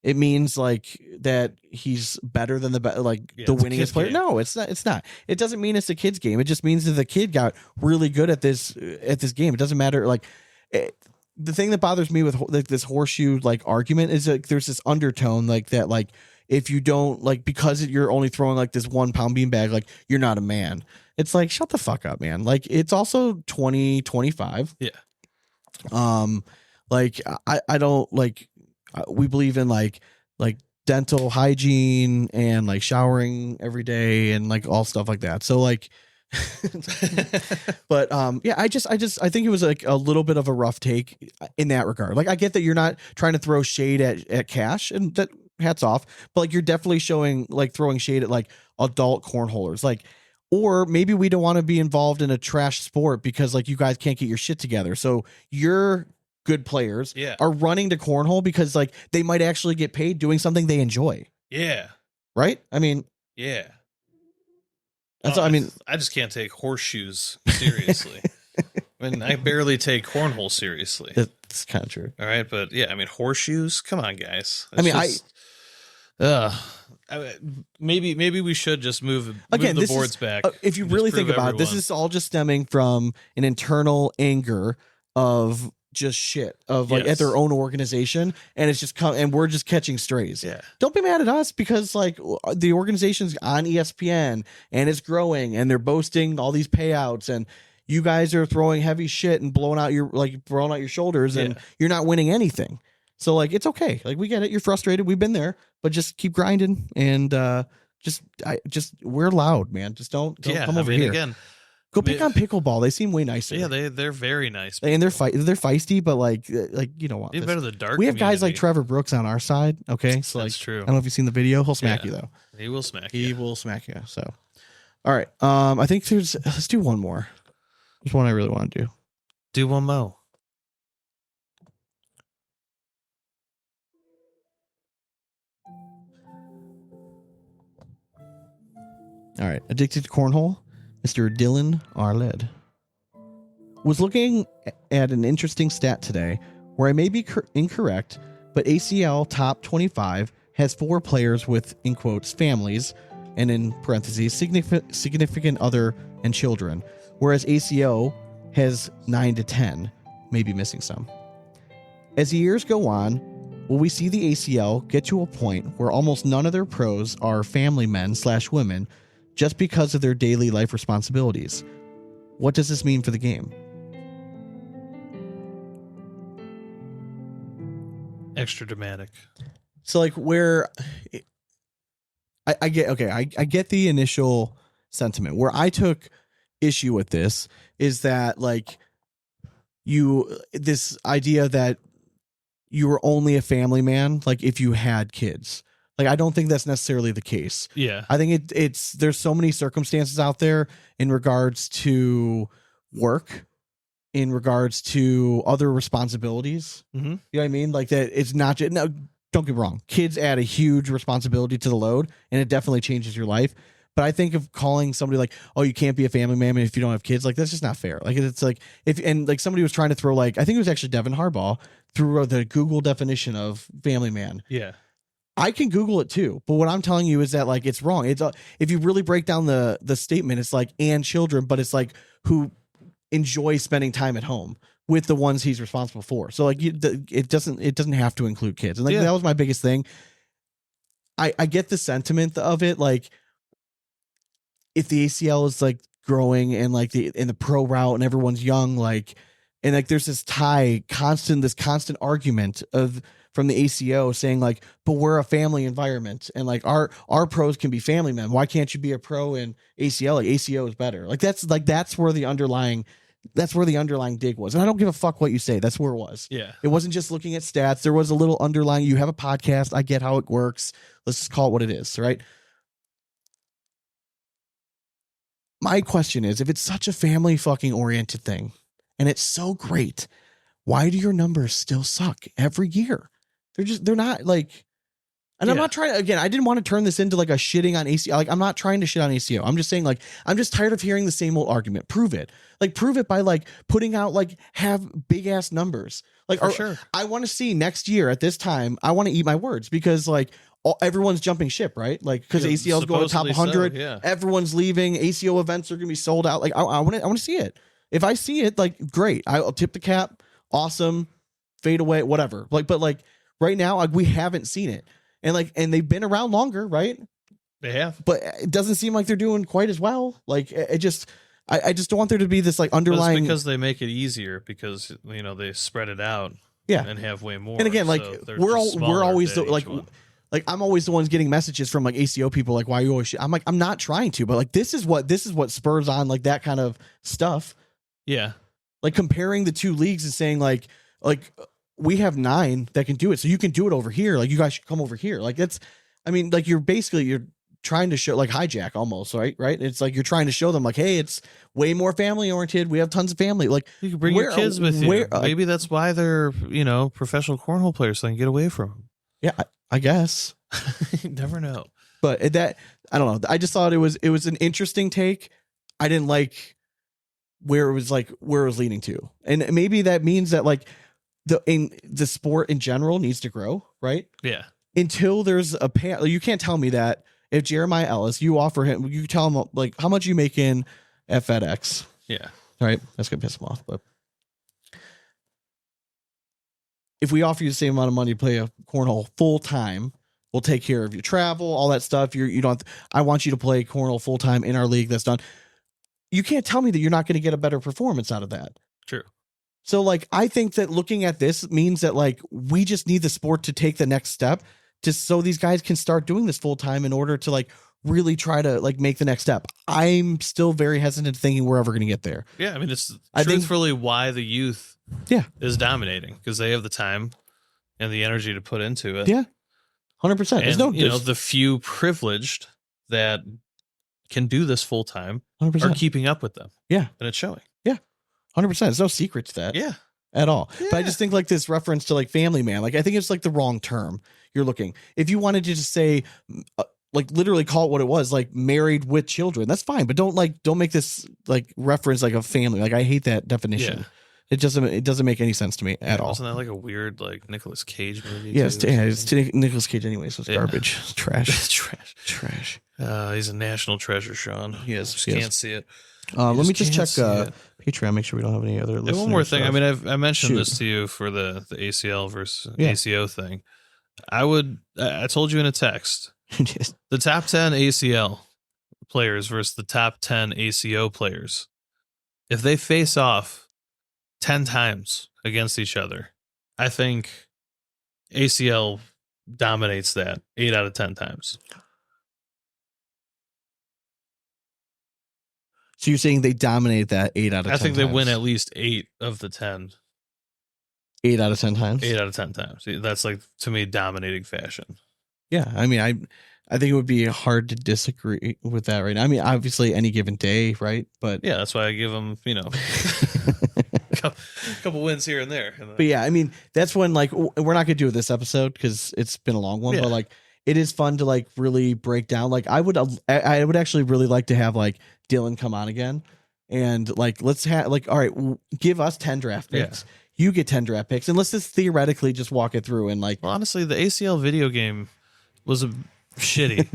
It means like that he's better than the winningest player. Game. No, it's not. It's not. It doesn't mean it's a kid's game. It just means that the kid got really good at this game. It doesn't matter. Like the thing that bothers me with like this horseshoe like argument is like there's this undertone like that like if you don't like because you're only throwing like this 1 pound beanbag like you're not a man. It's like shut the fuck up, man. Like it's also 2025. Yeah. Like I don't like. We believe in like dental hygiene and like showering every day and like all stuff like that. So like, but yeah, I think it was like a little bit of a rough take in that regard. Like I get that you're not trying to throw shade at Cash, and that hats off, but like you're definitely showing like throwing shade at like adult cornholers, like. Or maybe we don't want to be involved in a trash sport because like you guys can't get your shit together. So you're good players are running to cornhole because like they might actually get paid doing something they enjoy. Yeah. Right? I mean, yeah. That's I mean, I just can't take horseshoes seriously. I mean, I barely take cornhole seriously. That's kind of true. All right, but yeah, I mean, horseshoes, come on guys. Maybe we should just move the boards back. If you really think about it, this is all just stemming from an internal anger of just shit of like at their own organization, and it's just and we're just catching strays. Yeah, don't be mad at us because like the organization's on ESPN and it's growing and they're boasting all these payouts, and you guys are throwing heavy shit and blowing out your shoulders, and you're not winning anything. So like it's okay, like we get it. You're frustrated. We've been there, but just keep grinding and we're loud, man. Just don't come over here again. Go pick on pickleball. They seem way nicer. Yeah, they're very nice. And they're feisty, but like you don't want this. Better the dark. We have guys like Trevor Brooks on our side. Okay, so that's true. I don't know if you've seen the video. He'll smack you though. He will smack you. He will smack you. So, all right. I think let's do one more. There's one I really want to do. Do one more. All right. Addicted to cornhole. Mr. Dylan Arled was looking at an interesting stat today where I may be incorrect, but ACL top 25 has 4 players with, in quotes, families, and in parentheses, significant other and children, whereas ACO has 9 to 10, maybe missing some. As the years go on, will we see the ACL get to a point where almost none of their pros are family men/women just because of their daily life responsibilities? What does this mean for the game? Extra dramatic. So like where I get the initial sentiment. Where I took issue with this is that like this idea that you were only a family man like if you had kids. Like I don't think that's necessarily the case. Yeah. I think it's there's so many circumstances out there in regards to work, in regards to other responsibilities. Mm-hmm. You know what I mean? Like that it's not just, no, don't get me wrong. Kids add a huge responsibility to the load and it definitely changes your life. But I think of calling somebody like, oh, you can't be a family man if you don't have kids. Like that's just not fair. Like it's like and like somebody was trying to throw like, I think it was actually Devin Harbaugh threw the Google definition of family man. Yeah. I can Google it too, but what I'm telling you is that like it's wrong. It's if you really break down the statement, it's like and children, but it's like who enjoy spending time at home with the ones he's responsible for. So like it doesn't have to include kids, and like that was my biggest thing. I get the sentiment of it, like if the ACL is like growing and like in the pro route and everyone's young, like and like there's this constant argument of from the ACO saying like, but we're a family environment and like our pros can be family men. Why can't you be a pro in ACL? Like ACO is better. Like that's where the underlying dig was. And I don't give a fuck what you say. That's where it was. Yeah. It wasn't just looking at stats. There was a little underlying, you have a podcast. I get how it works. Let's just call it what it is. Right. My question is, if it's such a family fucking oriented thing and it's so great, why do your numbers still suck every year? They're not like, and I'm not trying to, again, I didn't want to turn this into like a shitting on ACO. Like, I'm not trying to shit on ACO. I'm just saying like, I'm just tired of hearing the same old argument. Prove it. Like, prove it by like putting out, like have big ass numbers. Like, For sure. I want to see next year at this time, I want to eat my words because like everyone's jumping ship, right? Like, because ACL's going to top 100. So, yeah. Everyone's leaving. ACO events are going to be sold out. Like, I want to see it. If I see it, like, great. I'll tip the cap. Awesome. Fade away, whatever. Like, but like, right now, like, we haven't seen it, and they've been around longer, right? They have, but it doesn't seem like they're doing quite as well. Like, I just don't want there to be this like underlying, because they make it easier because they spread it out, and have way more. And again, like so we're always the, like one. like I'm always the ones getting messages from like ACO people like, why are you always? I'm like, I'm not trying to, but like this is what spurs on like that kind of stuff. Yeah, like comparing the two leagues and saying like we have 9 that can do it, so you can do it over here. Like, you guys should come over here. Like, that's, I mean, like, you're trying to show like hijack almost, right? It's like you're trying to show them like, hey, it's way more family oriented. We have tons of family. Like, you can bring your kids with you. Maybe that's why they're professional cornhole players, so they can get away from them. Yeah, I guess. You never know. But that, I don't know. I just thought it was an interesting take. I didn't like where it was leading to, and maybe that means that like the sport in general needs to grow, right? Yeah. Until there's a you can't tell me that if Jeremiah Ellis, you offer him, you tell him like how much you make in at FedEx. Yeah. All right. That's gonna piss him off. But if we offer you the same amount of money to play a cornhole full time, we'll take care of your travel, all that stuff. You don't. I want you to play cornhole full time in our league. That's done. You can't tell me that you're not going to get a better performance out of that. True. So like, I think that looking at this means that like we just need the sport to take the next step so these guys can start doing this full time in order to like really try to like make the next step. I'm still very hesitant thinking we're ever going to get there. Yeah, I mean, it's truthfully why the youth is dominating, because they have the time and the energy to put into it. Yeah, 100%. There's no, the few privileged that can do this full time 100%. are keeping up with them. Yeah, and it's showing. 100%. There's no secret to that. Yeah. At all. Yeah. But I just think like this reference to like family man, like I think it's like the wrong term you're looking. If you wanted to just say like literally call it what it was, like married with children, that's fine. But don't make this like reference like a family. Like I hate that definition. Yeah. It doesn't make any sense to me at all. Wasn't that like a weird like Nicolas Cage movie? Yeah, it's Nicolas Cage anyway, so it's garbage. It's trash. It's trash. He's a national treasure, Sean. Yes, can't see it. Let me just check Patreon, make sure we don't have any other listeners. One more thing. I mean, I mentioned this to you for the ACL versus ACO thing. I told you in a text, the top 10 ACL players versus the top 10 ACO players, if they face off 10 times against each other, I think ACL dominates that 8 out of 10 times. So you're saying they dominate that 8 out of 10 I think they times. win at least 8 of the 10. 8 out of 10 times. 8 out of 10 times. That's like, to me, dominating fashion. Yeah, I mean, I think it would be hard to disagree with that right now. I mean, obviously, any given day, right? But Yeah, that's why I give them, a couple wins here and there. But yeah, I mean, that's when, like, we're not gonna do it this episode because it's been a long one. Yeah. But like, it is fun to like really break down. Like, I would actually really like to have like Dylan come on again, and like let's have like, all right, give us 10 draft picks. You get 10 draft picks, and let's just theoretically just walk it through and like. Well, honestly, the ACL video game was shitty.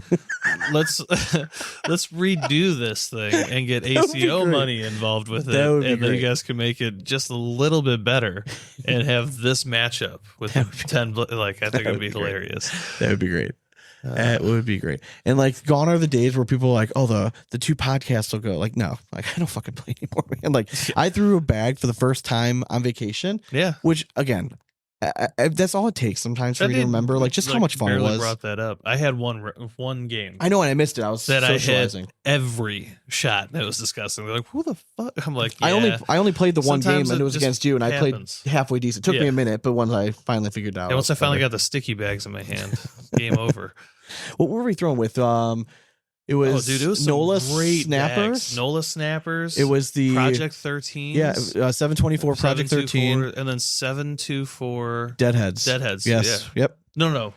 let's redo this thing and get ACO money involved with it, and then you guys can make it just a little bit better and have this matchup with 10. Like, I think it would be hilarious. That would be great. That would be great. And like, gone are the days where people are like, oh, the 2 podcasts will go. Like, no, like I don't fucking play anymore. And like, I threw a bag for the first time on vacation. Yeah, which again, that's all it takes sometimes for me to remember, like, just how much fun it was. Brought that up. I had one game. I know, and I missed it. I was socializing. I had every shot that was disgusting. They're like, who the fuck? I'm like, yeah. I only played the one Sometimes game, and it was against you, and happens. I played halfway decent. It took me a minute, but once I finally figured it out. Yeah, once I finally got the sticky bags in my hand, game over. What were we throwing with? It was, it was NOLA great snappers. Bags. NOLA snappers. It was the Project 13. Yeah, 724 Project 13, and then 724 Deadheads. Deadheads. Yes. Yeah. Yep. No.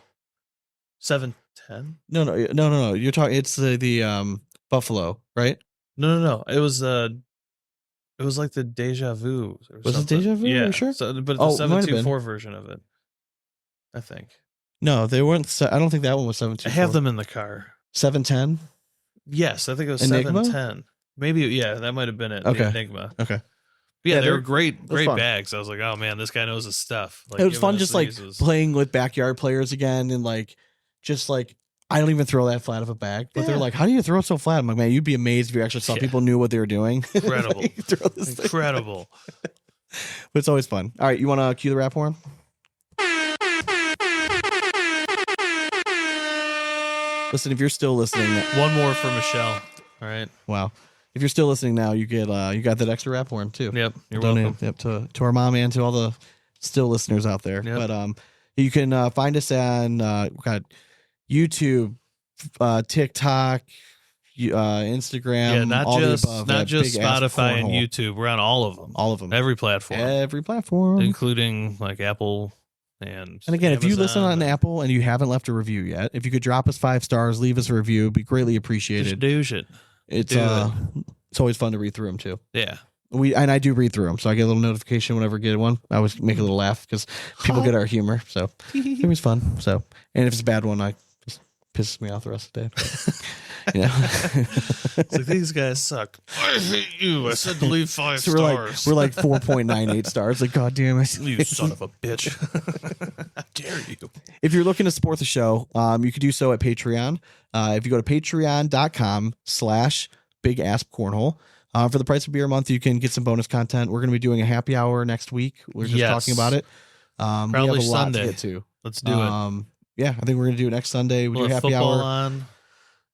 710. No. You're talking. It's the Buffalo, right? No. It was like the Deja Vu. Or was something. it Deja Vu? Yeah, Are you sure? So, but the 724 version of it, I think. No, they weren't. I don't think that one was 724. I have them in the car. 710. Yes, I think it was Enigma? 710. Maybe, yeah, that might have been it. Okay. The Enigma. Okay. Yeah, they were great fun. bags. I was like, oh man, this guy knows his stuff. Like, It was fun just like playing with backyard players again, and like just like I don't even throw that flat of a bag, but they're like, how do you throw it so flat? I'm like, man, you'd be amazed if you actually saw people knew what they were doing. Incredible. Throw this Incredible. But it's always fun. All right, you want to cue the rap horn? Listen, if you're still listening, One more for Michelle. All right. wow. If you're still listening now, you get you got that extra rap horn too. Yep. You're Donate, welcome. Yep, to our mom and to all the still listeners out there. Yep. But you can find us on got YouTube, TikTok, Instagram. Yeah, not all just the above, not just big ass Spotify and cornhole. YouTube. We're on all of them. All of them. Every platform. Every platform. Including like Apple and again, if you Amazon, listen on Apple and you haven't left a review yet, if you could drop us 5 stars, leave us a review, it'd be greatly appreciated. Just do it. It's always fun to read through them too. Yeah. I do read through them, so I get a little notification whenever I get one. I always make a little laugh because people get our humor, so it was fun. So, and if it's a bad one, I just pisses me off the rest of the day. But, It's like, these guys suck. I hate you. I said to leave 5 so stars. we're like 4.98 stars. Like, God damn it, You son of a bitch. How dare you? If you're looking to support the show, you could do so at Patreon. If you go to patreon.com/bigasscornhole. For the price of beer a month, you can get some bonus content. We're going to be doing a happy hour next week. We're just talking about it. Probably we have a Sunday. lot to get to. Let's do it. Yeah, I think we're going to do it next Sunday. We do happy football hour. On.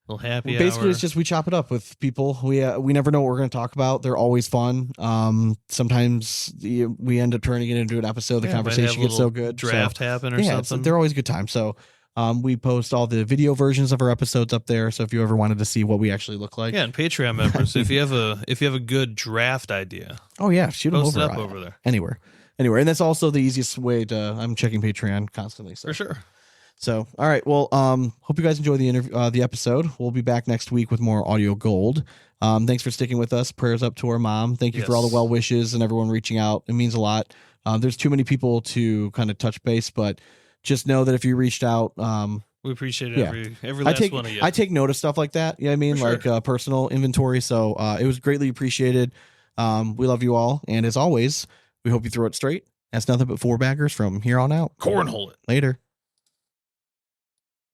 Little happy Basically, hour. it's just we chop it up with people. We never know what we're going to talk about. They're always fun. Sometimes we end up turning it into an episode. The conversation gets so good. Draft happen or something. They're always a good time. So we post all the video versions of our episodes up there. So if you ever wanted to see what we actually look like, yeah, and Patreon members, if you have a good draft idea, oh yeah, shoot them post over, it up over there anywhere, and that's also the easiest way to. I'm checking Patreon constantly. So. For sure. So, all right. Well, hope you guys enjoy the interview, the episode. We'll be back next week with more audio gold. Thanks for sticking with us. Prayers up to our mom. Thank you for all the well wishes and everyone reaching out. It means a lot. There's too many people to kind of touch base, but just know that if you reached out, we appreciate every last one of you. I take note of stuff like that. You know what I mean? For sure. Like personal inventory. So it was greatly appreciated. We love you all. And as always, we hope you throw it straight. That's nothing but 4 baggers from here on out. Cornhole it. Later.